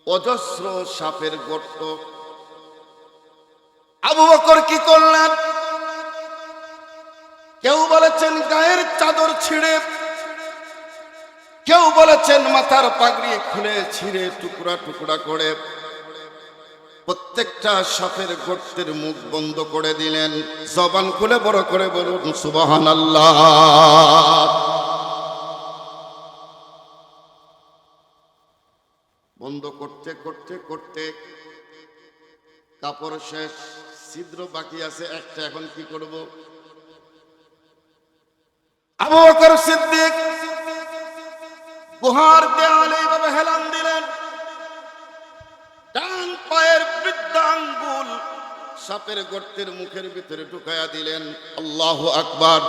[SPEAKER 1] অজস্র সাপের গর্ত। আবু বকর কি করলেন? কেউ বলেছেন গায়ের চাদর ছিঁড়ে, কেউ বলেছেন মাথার পাগড়ি খুলে ছিঁড়ে টুকরা টুকরা করে প্রত্যেকটা সাপের গর্তের মুখ বন্ধ করে দিলেন। জবান খুলে বড় করে বলুন সুবহানাল্লাহ। বন্ধ করতে করতে করতে কাপড় শেষ, ছিদ্র বাকি আছে একটা, এখন কি করব? আবু বকর সিদ্দিক গুহার দেয়ালে এইভাবে হেলান দিলেন, ডান পায়ের বৃদ্ধা আঙ্গুল সাপের গর্তের মুখের ভিতরে ঢুকাইয়া দিলেন। আল্লাহু আকবার।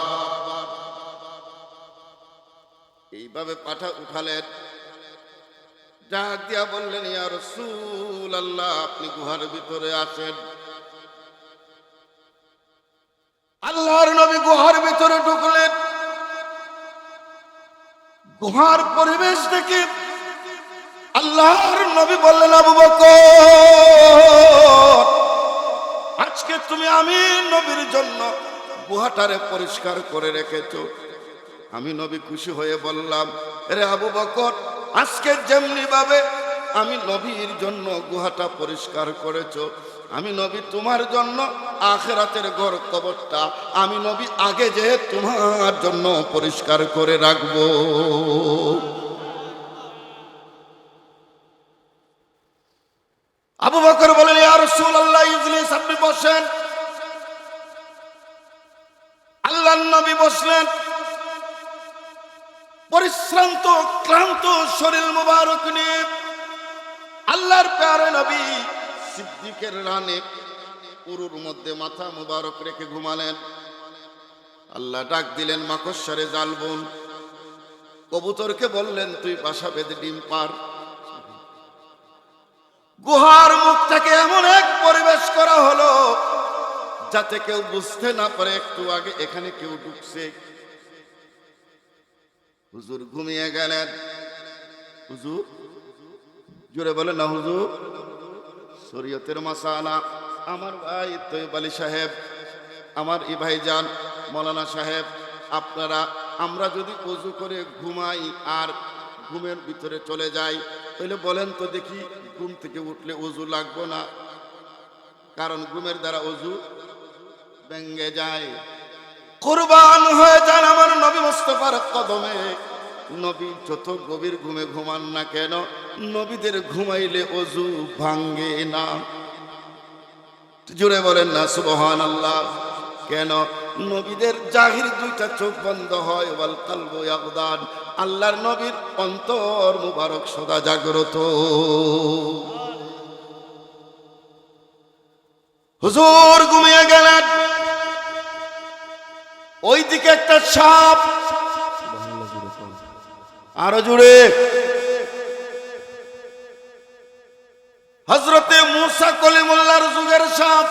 [SPEAKER 1] এইভাবে পাঠা উঠালেন, ডাক দিয়া বললেন, ইয়া রাসূলুল্লাহ, আপনি গুহার ভিতরে আছেন। আল্লাহর নবী গুহার ভিতরে ঢুকলেন। গুহার পরিবেশ দেখে আল্লাহর নবী বললেন, আবু বকর, আজকে তুমি আমি নবীর জন্য গুহাটারে পরিষ্কার করে রেখেছো। আমি নবী খুশি হয়ে বললাম, রে আবু বকর, আজকে যেমনি ভাবে আমি নবীর জন্য গুহাটা পরিষ্কার করেছো, আমি নবী তোমার জন্য আখিরাতের ঘর কবরটা আমি নবী আগে যে তোমার জন্য পরিষ্কার করে রাখবো। আবু বকর বলেন, ইয়া রাসূলুল্লাহ, ইজলিস, আপনি বসেন। আল্লাহর নবী বসলেন। পরিশ্রান্ত ক্লান্ত শরীর মুবারক নিয়ে আল্লাহর প্যারে নবী সিদ্দিকের রানে পুরুর মধ্যে মাথা মুবারক রেখে ঘুমালেন। আল্লাহ ডাক দিলেন, মাকড়সারে জাল বুন। কবুতরকে বললেন, তুই বাসা বেঁধে ডিম পার। গুহার মুখটাকে এমন এক পরিবেশ করা হলো যাতে কেউ বুঝতে না পারে একটু আগে এখানে কেউ ঢুকছে। হুজুর ঘুমিয়ে গেলেন। হুজুর, জোরে বলেন না হুজুর। শরীয়তের মাসালা আমার ভাই তৈয়ব আলী সাহেব, আমার এই ভাইজান মৌলানা সাহেব, আপনারা আমরা যদি ওযু করে ঘুমাই আর ঘুমের ভিতরে চলে যাই, তাহলে বলেন তো দেখি, ঘুম থেকে উঠলে ওযু লাগবো না? কারণ ঘুমের দ্বারা ওযু ভেঙে যায়। কুরবান হয়ে যান আমার নবী মুস্তাফার কদমে। নবী যত গভীর ঘুমে ঘুমান না কেন, নবীদের ঘুমাইলে ওযু ভাঙ্গে না। জুড়ে বলেন না সুবহানাল্লাহ। কেন? নবীদের জাহির দুইটা চোখ বন্ধ হয়, ওয়াল কলবু ইয়াগদান, আল্লাহর নবীর অন্তর মুবারক সদা জাগ্রত। হুজুর ঘুমিয়ে গেলেন। ওইদিকে একটা সাপ, আরো জুড়ে, হযরতে মূসা কলিমুল্লাহর যুগের সাপ।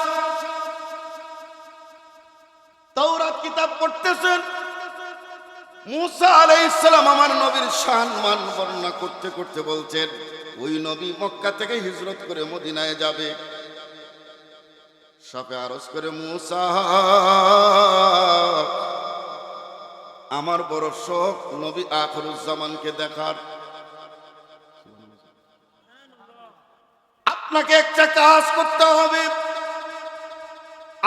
[SPEAKER 1] তাওরাত কিতাব পড়তেছেন, মূসা আলাইহিস সালাম আমার নবীর শান মান বর্ণনা করতে করতে বলছেন, ওই নবী মক্কা থেকে হিজরত করে মদিনায় যাবে। সাপে আরজ করে, মূসা, আমার বড় শখ নবী আখিরুজ্জামানকে দেখার। আপনাকে একটা কাজ করতে হবে,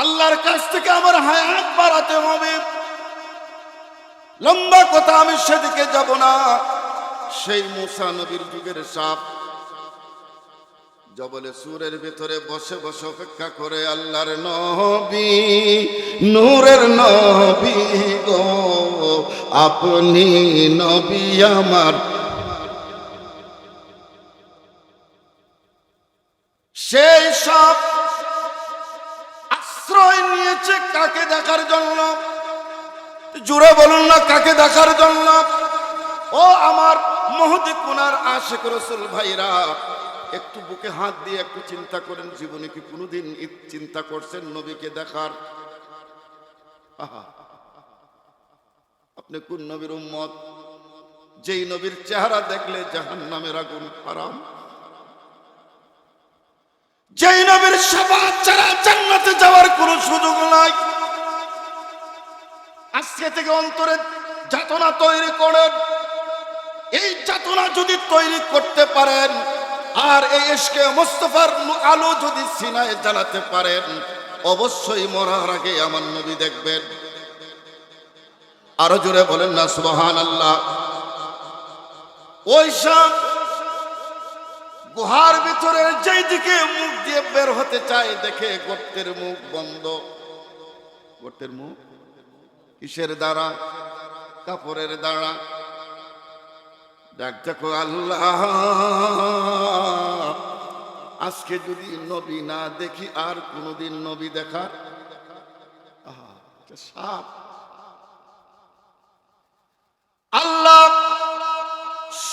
[SPEAKER 1] আল্লাহর কাছ থেকে আমার হায়াত বাড়াতে হবে। লম্বা কথা, আমি সেদিকে যাব না। সেই মূসা নবীর যুগের সাপ জবলে সুরের ভিতরে বসে বসে অপেক্ষা করে আল্লাহর নবী, নূরের নবী গো, আপনি নবী আমার। সেই সাপ আশ্রয় নিয়েছে কাকে দেখার জন্য? জুড়ে বলুন না, কাকে দেখার জন্য? ও আমার মহদি কুনার আশিক রাসূল ভাইরা, একটু বুকে হাত দিয়ে একটু চিন্তা করেন, জীবনে কি কোনোদিন চিন্তা করছেন নবীকে দেখার? আপনি কোন নবীর উম্মত? যেই নবীর চেহারা দেখলে জাহান্নামের আগুন হারাম, যেই নবীর শাফাআত ছাড়া জান্নাতে যাওয়ার কোনো সুযোগ নাই। আজকে থেকে অন্তরে যাতনা তৈরি করেন। এই যাতনা যদি তৈরি করতে পারেন আর এই ইশকে মুস্তাফার আলো যদি সিনায় জ্বালাতে পারেন, অবশ্যই মরার আগে আমার নবী দেখবেন। আরো জোরে বলেন না সুবহানাল্লাহ। ওই সাপ গুহার ভিতরে যেই দিকে মুখ দিয়ে বের হতে চায় দেখে গর্তের মুখ বন্ধ। গর্তের মুখ কিসের দ্বারা? কাপড়ের দ্বারা। ডাক দেখো আল্লাহ, আজকে যদি নবী না দেখি আর কোনদিন নবী দেখার সাপ। আল্লাহ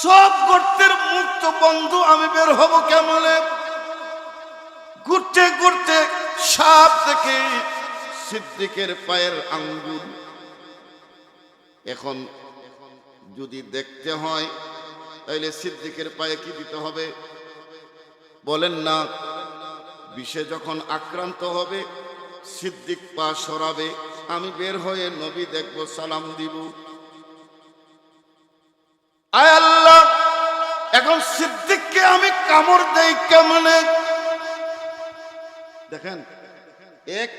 [SPEAKER 1] সব গর্তের মুখ তো বন্ধ, আমি বের হব কেমনে? ঘুরতে ঘুরতে সাপ দেখে সিদ্দিকের পায়ের আঙ্গুল। এখন যদি দেখতে হয় তাইলে সিদ্দিকের পায়ে কি দিতে হবে বলেন না? বিষে যখন আক্রান্ত হবে সিদ্দিক পা সরাবে, আমি বের হয়ে নবী দেখব, সালাম দিব। আয় আল্লাহ, এখন সিদ্দিককে আমি কামড় দেই কেমনে? দেখেন, এক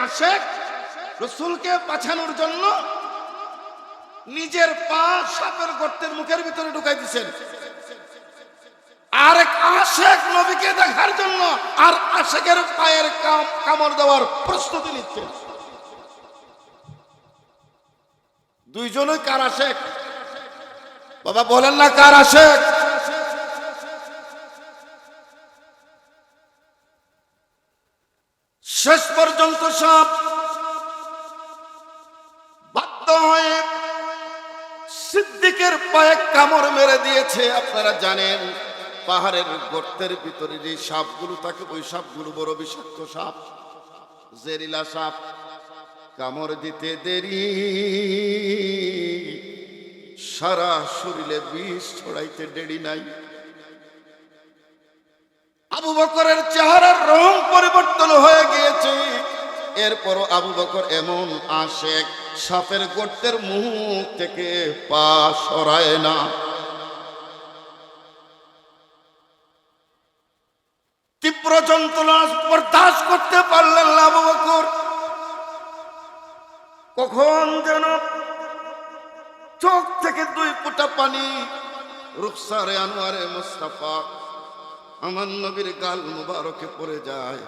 [SPEAKER 1] আশেক রাসূলকে বাঁচানোর জন্য নিজের পা সাপের গর্তের মুখের ভিতরে ঢুকাই দিয়েছেন, আর এক আশেক নবীকে দেখার জন্য আর আশেকের পায়ের কামড় দেওয়ার প্রস্তুতি নিচ্ছেন। দুইজনই কার আশেক? বাবা বলেন না কার আশেক? শেষ পর্যন্ত সব বাধ্য হয়ে সিদ্দিকের পায়ে কামড় মেরে দিয়েছে। আপনারা জানেন পাহাড়ের গর্তের ভিতরে যে সাপগুলো থাকে ওই সাপগুলো বড় বিষাক্ত সাপ, জেরিলা সাপ। কামড় দিতে দেরি, সারা শরীরে বিষ ছড়াইতে দেরি নাই। আবু বকরের চেহারার রং পরিবর্তন হয়ে গিয়েছে। এরপরও আবু বকর এমন আশেক, সাপের গর্তের মুখ থেকে পা সরায় না। তীব্র যন্ত্রণা বরদাস্ত করতে পারলেন না আবু বকর। কখন যেন চোখ থেকে দুই ফোঁটা পানি রুখসারে আনোয়ারে মুস্তাফা আমার নবীর গাল মুবারকে পড়ে যায়।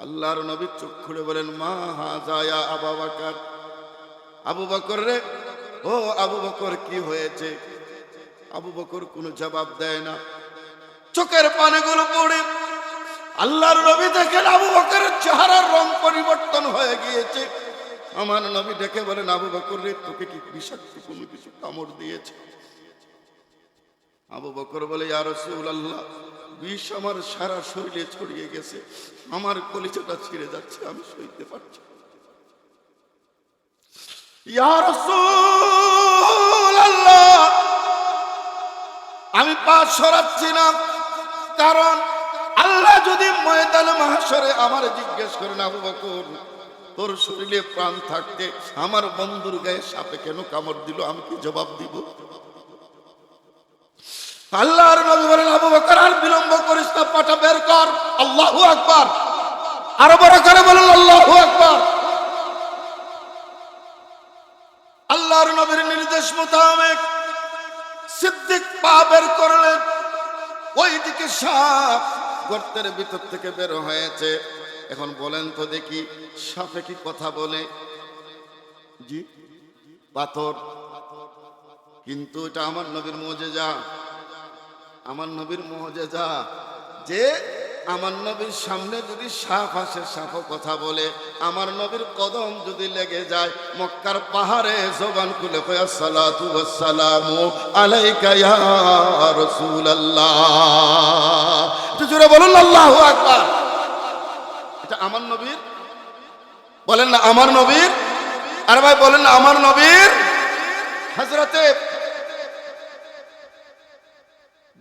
[SPEAKER 1] আল্লাহর নবী চোখ খুলে বলেন, মা হাযা ইয়া আবু বকর। আবু বকর রে, ও আবু বকর কি হয়েছে? আবু বকর কোনো জবাব দেয় না। চোখের পানিগুলো পড়ে আল্লাহর নবী দেখেন আবু বকরের চেহারার রং পরিবর্তন হয়ে গিয়েছে। আমার নবী ডেকে বলেন, আবু বকর রে, তোকে কি বিষাক্ত কোনো কিছু কামড় দিয়েছে? আবু বকর বলে, ইয়া রাসূলুল্লাহ, বিষ আমার সারা শরীরে ছড়িয়ে গেছে, আমার কলিজাটা ছিঁড়ে যাচ্ছে, আমি সইতে পারছি না। ইয়া রাসূলুল্লাহ, আমি পা সরাচ্ছি না, কারণ আল্লাহ যদি ময়দানে মাহশরে আমার জিজ্ঞেস করেন, আবু বকর তোর শরীরে প্রাণ থাকতে আমার বন্ধুর গায়ে সাপে কেন কামড় দিল, আমি কি জবাব দিব? আল্লাহর নবী বলেন, আবু বকর আর বিলম্ব করিস না, পাটা বের কর। আল্লাহু আকবার। আরো বড় করে বলেন আল্লাহু আকবার। আল্লাহর নবীর নির্দেশ মোতাবেক সিদ্দিক পা বের করলেন। ওইদিকে সাপ গর্তের ভিতর থেকে বের হয়েছে। এখন বলেন তো দেখি, সাপে কি কথা বলে? জি, পাথর। কিন্তু এটা আমার নবীর মুজিজা, আমার নবীর মুজিজা যে আমার নবীর সামনে যদি সাপ আসে, সাপও কথা বলে। আমার নবীর কদম যদি লেগে যায়, মক্কার পাহাড়ে জবান খুলে কয়, আসসালাতু ওয়াসসালামু আলাইকা ইয়া রাসূলুল্লাহ। একটু জোরে বলুন আল্লাহু আকবার। এটা আমার নবীর, বলেন না আমার নবীর। আর ভাই বলেন না আমার নবীর। হযরতে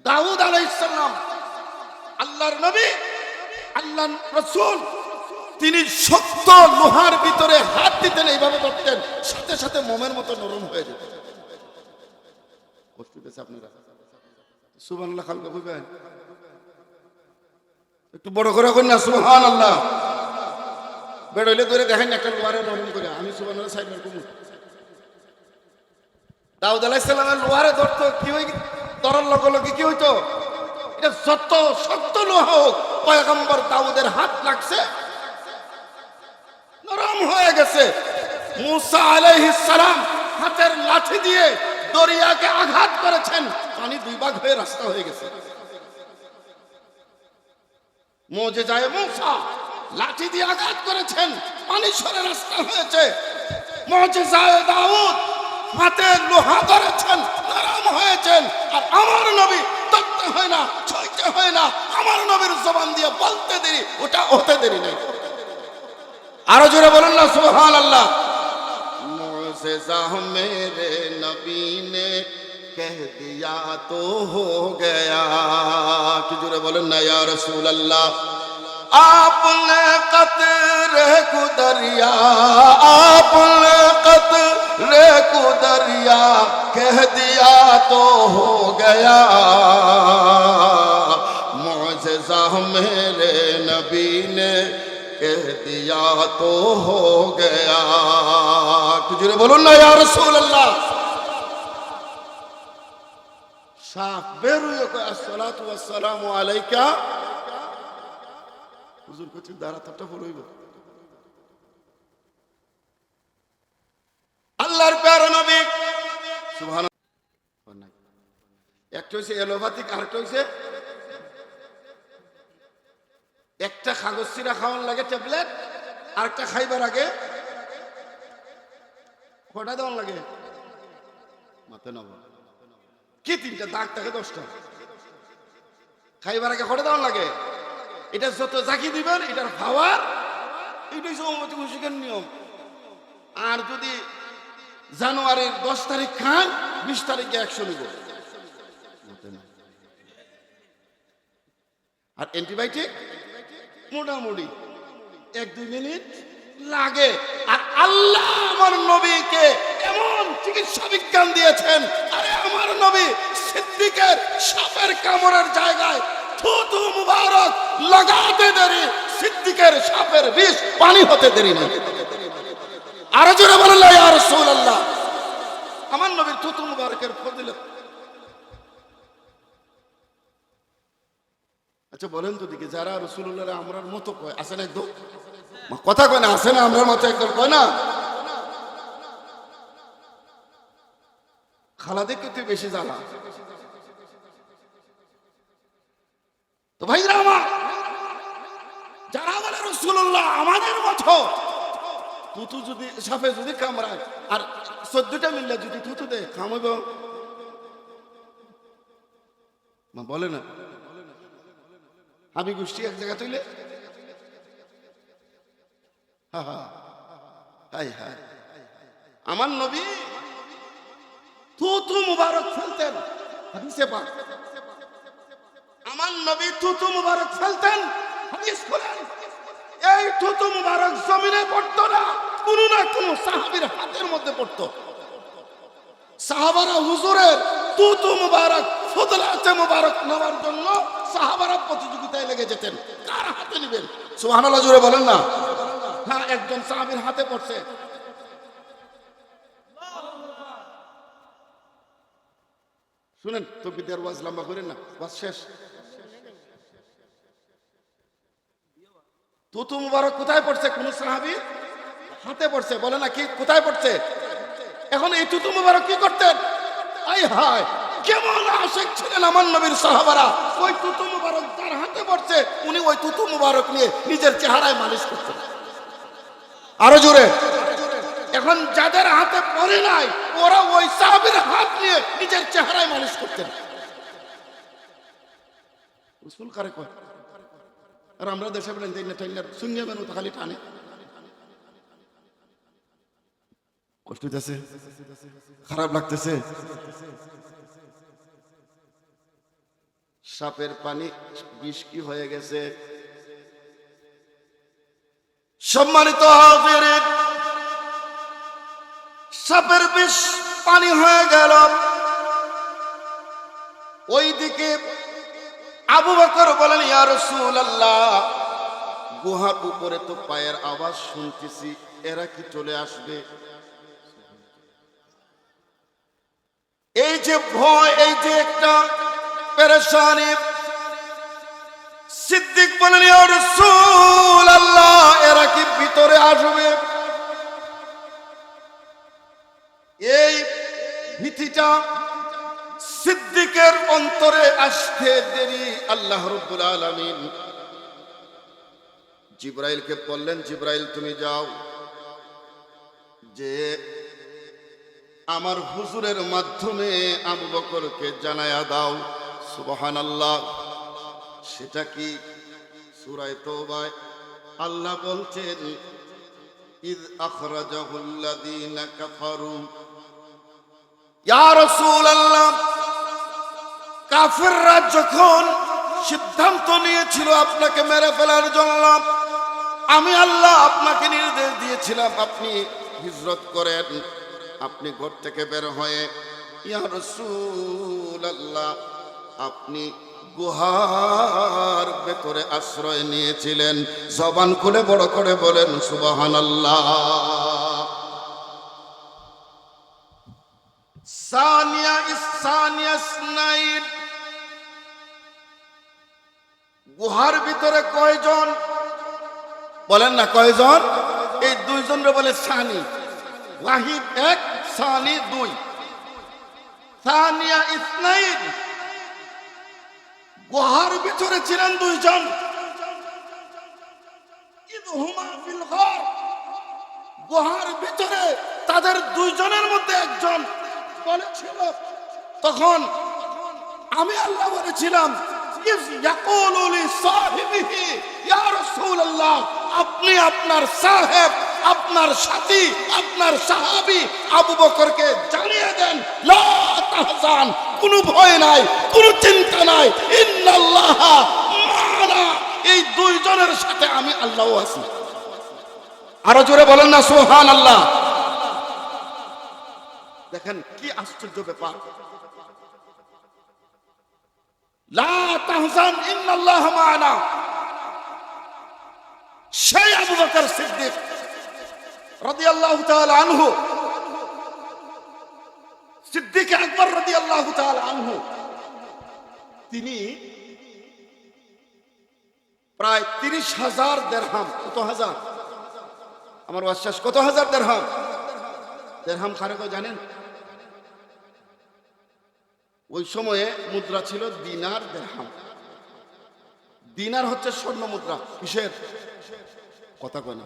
[SPEAKER 1] দাউদ আলাইহিস সালাম, আল্লাহর নবী, আল্লাহর রাসূল, তিনি শক্ত লোহার ভিতরে হাত দিতেন, এইভাবে ধরতেন, সাথে সাথে মোমের মতো নরম হয়ে যেত। কষ্ট পেয়েছে আপনারা? সুবহানাল্লাহ। খালকা কইবেন একটু বড় করে কই না সুবহানাল্লাহ। বেড়ইলে ধরে দেখেন একটা লোহারে নরম করে, আমি সুবহানাল্লাহ সাইড মার কমু। দাউদ আলাইহিস সালামের লোহারে ধরতো, কি হই ধরার লগে লগে কি হইতো, এটা যত শক্ত লোহা হোক, পয়গম্বর দাউদের হাত লাগছে, নরম হয়ে গেছে। মুসা আলাইহিস সালাম হাতের লাঠি দিয়ে দরিয়াকে আঘাত করেছেন, পানি দুই ভাগ হয়ে রাস্তা হয়ে গেছে। মুজিজায়ে মুসা লাঠি দিয়ে আঘাত করেছেন, পানি সরে রাস্তা হয়েছে। মুজিজায়ে দাউদ হাতে লোহা ধরেছেন, নরম হয়েছেন। আর আমার নবী তত্ত্ব হয় না, ছয়টা হয় না, আমার নবীর জবান দিয়ে বলতে দেরি, ওটা হতে দেরি নেই। আরো জোরে বলুন না সুবহানাল্লাহ। মুজিজা মেরে নবী নে কহ দিয়া তো হো গয়া, কি জোরে বলেন না ইয়া রাসূলুল্লাহ। आपने कतरे को दरिया, आपने कतरे को दरिया कह दिया तो हो गया, मुझे मेरे नबी ने कह दिया तो हो गया। तुझे बोलो ना या रसूल अल्लाह। साफ बेरुए को अस्सलातु वस्सलामु अलैका। হুজুর কচ্ছেন দাঁড়াতারটা বলইব। আল্লাহর প্যারা নবী সুবহানাল্লাহ। একটা হইছে এলোপ্যাথিক, আরেকটা হইছে একটা কাগজ চিরা খাওয়ান লাগে ট্যাবলেট, আরেকটা খাইবার আগে কটা দেওয়ান লাগে মাথা নব, কি তিনটা দাগ থাকে 10টা। খাইবার আগে কটা দেওয়ান লাগে, এটা যত জাকি দিবেন এটার পাওয়ার, এটাই উম্মতি মুশরিকের নিয়ম। আর যদি জানুয়ারির 10 তারিখ খান, 20 তারিখে 100 নিব। আর অ্যান্টিবায়োটিক মোটামুটি 1-2 মিনিট লাগে। আর আল্লাহ আমার নবীকে এমন চিকিৎসা বিজ্ঞান দিয়েছেন, আরে আমার নবী সিদ্দিকের সাপের কামড়ের জায়গায় থুতু মুবারক লাগাতে দেরি, সিদ্দিকের সাপের বিষ পানি হতে দেরি না। আরো জোরে বলেন না ইয়া রাসূলুল্লাহ। আমার নবীর থুতু মুবারকের ফজিলত। আচ্ছা বলেন তো দিকে, যারা রাসূলুল্লাহ আমরার মতো কয় আছে না, একদম কথা কয় না, আছে না আমরার মতো একদম কয় না, খালা দেখতে তুই বেশি জ্বালা। তো ভাইরা আমার, যারা বলে রাসূলুল্লাহ আমাদের মতো, থুতু যদি সাপে যদি কামড়ায় আর 14টা মিললে যদি থুতু দেয়, খামাইব মা বলে না। আমি গোষ্ঠী এক জায়গা তুইলে আমার নবী থুতু মুবারক ফেলতেন, হাদিসে পাক। আমার নবী থুতু মুবারক ফেলতেন, হাদিস খুলেন। এই থুতু মুবারক জমিনে পড়তো না, কোন না কোন সাহাবীর হাতের মধ্যে পড়তো। সাহাবারা হুজুরের থুতু মুবারক, ফজলাতে মুবারক নেওয়ার জন্য সাহাবারা প্রতিযোগিতায় লেগে যেতেন, কার হাতে নেবেন। সুবহানাল্লাহ জোরে বলেন না। হ্যাঁ, একজন সাহাবীর হাতে পড়ছে। শুনেন তো, বিদ্যার ওয়াজ লম্বা করেন না, ওয়াজ শেষ। থুতু মুবারক কোথায় পড়ছে? কোন সাহাবীর হাতে পড়ছে। বলে না কি কোথায় পড়ছে? এখন এই থুতু মুবারক কি করতেন? আয় হায়, কেমন আশিক ছিলেন আমার নবীর সাহাবারা। ওই থুতু মুবারক যার হাতে পড়ছে, উনি ওই থুতু মুবারক নিয়ে নিজের চেহারায় মালিশ করতেন। আরো জোরে। এখন যাদের হাতে পড়ে নাই, ওরা ওই সাহাবীর হাত নিয়ে নিজের চেহারায় মালিশ করতেন। রাসূল কারে কয়? আর আমরা দেশে বলেন সঙ্গে বেন খালি টানে। কষ্ট হইতেছে, খারাপ লাগতেছে। সাপের পানি বিষ কি হয়ে গেছে। সম্মানিত হাজিরিন, সাপের বিষ পানি হয়ে গেল। ওইদিকে আবু বকর বলেন, ইয়া রাসূলুল্লাহ, গুহার উপরে তো পায়ের আওয়াজ শুনতেছি, এরা কি চলে আসবে? এই যে ভয়, এই যে একটা পেরেশানি, সিদ্দিক বলেন ইয়া রাসূলুল্লাহ এরা কি ভিতরে আসবে? এই ভীতিটা সিদ্দিকের অন্তরে আসতে দেরি আল্লাহ রাব্বুল আলামিন জিবরাইলকে বললেন, জিবরাইল তুমি যাও, যে আমার হুজুরের মাধ্যমে আবু বকরকে জানায়া দাও। সুবহানাল্লাহ। সেটা কি? সূরা তাওবায় আল্লাহ বলছেন, ইয আখরাজাহুল্লাযীনা কাফারু। ইয়া রাসূলুল্লাহ, কাফেররা যখন সিদ্ধান্ত নিয়েছিল আপনাকে মেরে ফেলার জন্য, আমি আল্লাহ আপনাকে নির্দেশ দিয়েছিলাম আপনি হিজরত করেন। আপনি ঘর থেকে বের হয়ে ইয়া রাসূলুল্লাহ আপনি গুহার ভেতরে আশ্রয় নিয়েছিলেন। জবান খুলে বড় করে বলেন সুবহানাল্লাহ। সানিয়া ইসনাইন, গুহার ভিতরে কয়জন বলেন না, কয়জন? এই দুইজনরে বলে সানি। ওয়াহিদ এক, সানি দুই। সানিয়া ইসনাইন, গুহার ভিতরে ছিলেন দুইজন। ইদহুমা ফিল গার, গুহার ভিতরে তাদের দুইজনের মধ্যে একজন বলেছিল, তখন আমি আল্লাহ বলেছিলাম, ইয ইয়াকুলু লি সাহিবিহি ইয়া রাসূলুল্লাহ আপনি আপনার সাহেব, আপনার সাথী, আপনার সাহাবী আবু বকরকে জানিয়ে দেন, লা তাহজান, কোনো ভয় নাই, কোনো চিন্তা নাই, ইন্নাল্লাহা মা'ানা, এই দুইজনের সাথে আমি আল্লাহ আছি। আরো জোরে বলেন না সুবহানাল্লাহ। দেখেন কি আশ্চর্য ব্যাপার। লা তাহজান ইন্নাল্লাহা মা'ানা। সেই আবু বকর সিদ্দিক রাদিয়াল্লাহু তাআলা আনহু, সিদ্দিক আকবর রাদিয়াল্লাহু তাআলা আনহু, তিনি প্রায় 30,000 দিরহাম, কত হাজার? আমার বিশ্বাস, কত হাজার দিরহাম? দিরহাম কারে কয় জানেন? ওই সময়ে মুদ্রা ছিল দিনার, দিরহাম। দিনার হচ্ছে স্বর্ণ মুদ্রা। কিসের? কথা কয় না।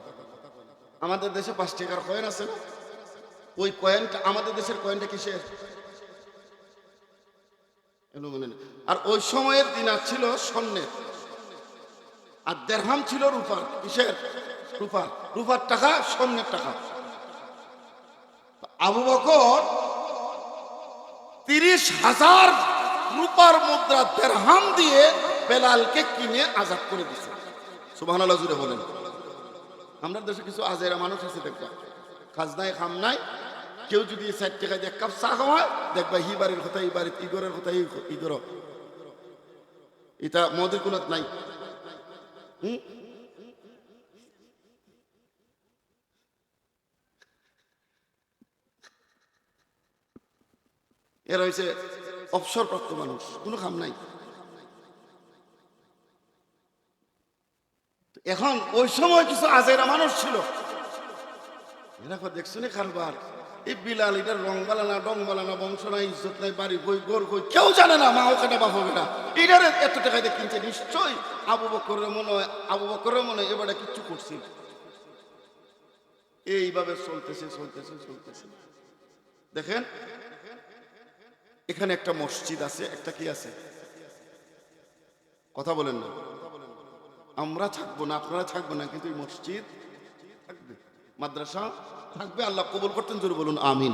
[SPEAKER 1] আমাদের দেশে 5 টাকার কয়েন আছে না, ওই কয়েনটা, আমাদের দেশের কয়েনটা কিসের? আর ওই সময়ের দিনার ছিল স্বর্ণের, আর দিরহাম ছিল রূপার। কিসের? রূপার। রূপার টাকা, স্বর্ণের টাকা। আবু বকর 30,000 রূপার মুদ্রা দিরহাম দিয়ে বেলালকে কিনে আজাদ করে দিছে। সুবহানাল্লাহ জুড়ে বলেন। আমাদের দেশে কিছু আজেরা মানুষ আছে, দেখবা কাজ নাই খাম নাই, কেউ যদি 4 টাকা দিয়ে 1 কাপ চা খাওয়ায়, দেখবা হি বাড়ির কথা, এই বাড়ির ইগরের কথা, ইগর, এটা মদের কোনাত নাই। এরা হয়েছে অবসরপ্রাপ্ত মানুষ, কোনো কাম নাই। এখন ওই সময় কিছু আজেরা মানুষ ছিল, এরা দেখছো না কারবার, এই বিলাল, এটার রং বালানা, ডং বালানা, বংশ নাই, ইজ্জত নাই, বাড়ি বই, গোর কই, কেউ জানে না, মা ওখানে বাপ হবে না, এটার এত টাকা দিয়ে কিনছে। নিশ্চয়ই আবু বকরের মনে হয়, আবু বকরের মনে হয় এবারে কিচ্ছু করছি। এইভাবে চলতেছে চলতেছে চলতেছে। দেখেন এখানে একটা মসজিদ আছে, একটা কি আছে? কথা বলেন না। আমরা থাকবো না, আপনারা থাকবো না, কিন্তু এই মসজিদ থাকবে, মাদ্রাসা থাকবে। আল্লাহ কবুল করতেন, জোরে বলুন আমিন।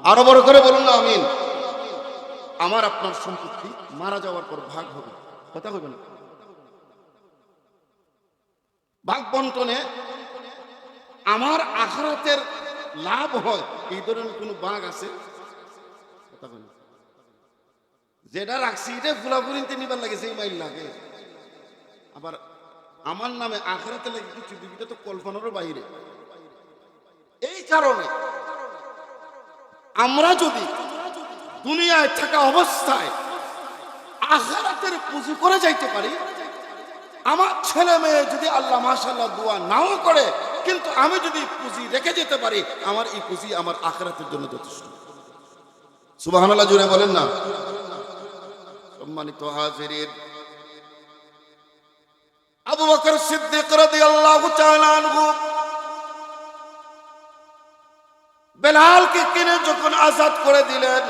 [SPEAKER 1] আরো বড় করে বলুন না আমিন। আমার আপনার সম্পত্তি মারা যাওয়ার পর ভাগ হবে, কথা হবে না। ভাগ বন্টনে আমার আখিরাতের লাভ হয়, এই ধরনের কোন ভাগ আছে? কথা হবে না। যেটা রাখছি এটা ফুলাফুলিতে নিবার লাগে, সেই মাইল লাগে। আবার আমার নামে আখিরাতে লাগে কিছু দিবিটা, তো কল্পনারও বাইরে। এই কারণে আমরা যদি দুনিয়ায় থাকা অবস্থায় আখিরাতের পুঁজি করে যাইতে পারি, আমার ছেলে মেয়ে যদি আল্লাহ মাশাআল্লাহ দোয়া নাও করে, কিন্তু আমি যদি পুঁজি রেখে যেতে পারি, আমার এই পুঁজি আমার আখিরাতের জন্য যথেষ্ট। সুবহানাল্লাহ জুড়ে বলেন না। সম্মানিত হাজিরিন, আবু বকর সিদ্দিক রাদিয়াল্লাহু তাআলা আনহু বেলালকে কিনে যখন আজাদ করে দিলেন,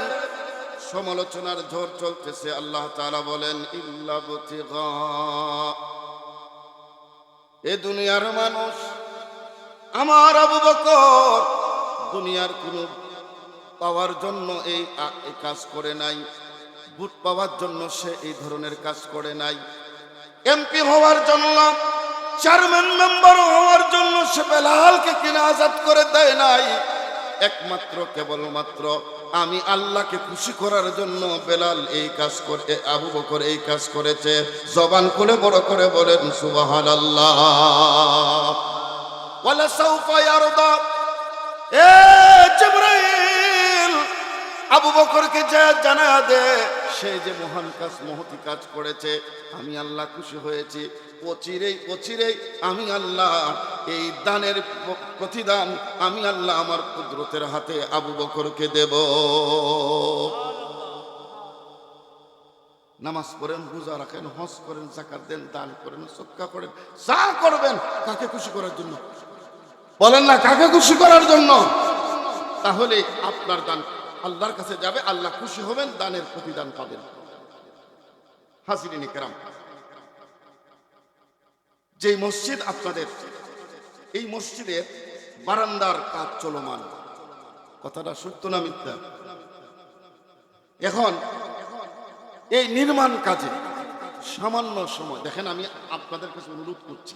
[SPEAKER 1] সমালোচনার ঝড় চলতেছে। আল্লাহ তাআলা বলেন, ইল্লা বুতিগা, এ দুনিয়ার মানুষ, আমার আবু বকর দুনিয়ার কোনো পাওয়ার জন্য এই কাজ করে নাই, ভোট পাওয়ার জন্য সে এই ধরনের কাজ করে নাই, এমপি হওয়ার জন্য, চেয়ারম্যান মেম্বার হওয়ার জন্য সে বেলালকে কিনে আজাদ করে দেয় নাই। একমাত্র কেবলমাত্র আমি আল্লাহকে খুশি করার জন্য বেলাল এই কাজ করে, আবু বকর এই কাজ করেছে। জবান খুলে বড় করে বলেন সুবহানাল্লাহ। ওয়ালা সাউফা ইয়ারদা, এ জিবরাইল আবু বকরকে যে জানায়া দে, সে যে মহান কাজ, মহতি কাজ করেছে, আমি আল্লাহ খুশি হয়েছি। অচিরেই আমি আল্লাহ এই দানের প্রতিদান আমি আল্লাহ আমার কুদরতের হাতে আবু বকরকে দেব। নামাজ পড়েন, রোজা রাখেন, হজ করেন, যাকাত দেন, দান করেন, সদকা করেন, যা করবেন কাকে খুশি করার জন্য? বলেন না, কাকে খুশি করার জন্য? তাহলে আপনার দান আল্লাহর কাছে যাবে, আল্লাহ খুশি হবেন, দানের প্রতিদান পাবেন। হাজিরিন কিরাম, যে মসজিদ আপনাদের, এই মসজিদের বারান্দার কাজ চলমান, কথাটা সত্য না মিথ্যা? এখন এই নির্মাণ কাজে সামান্য সময় দেখেন, আমি আপনাদের কাছে অনুরোধ করছি,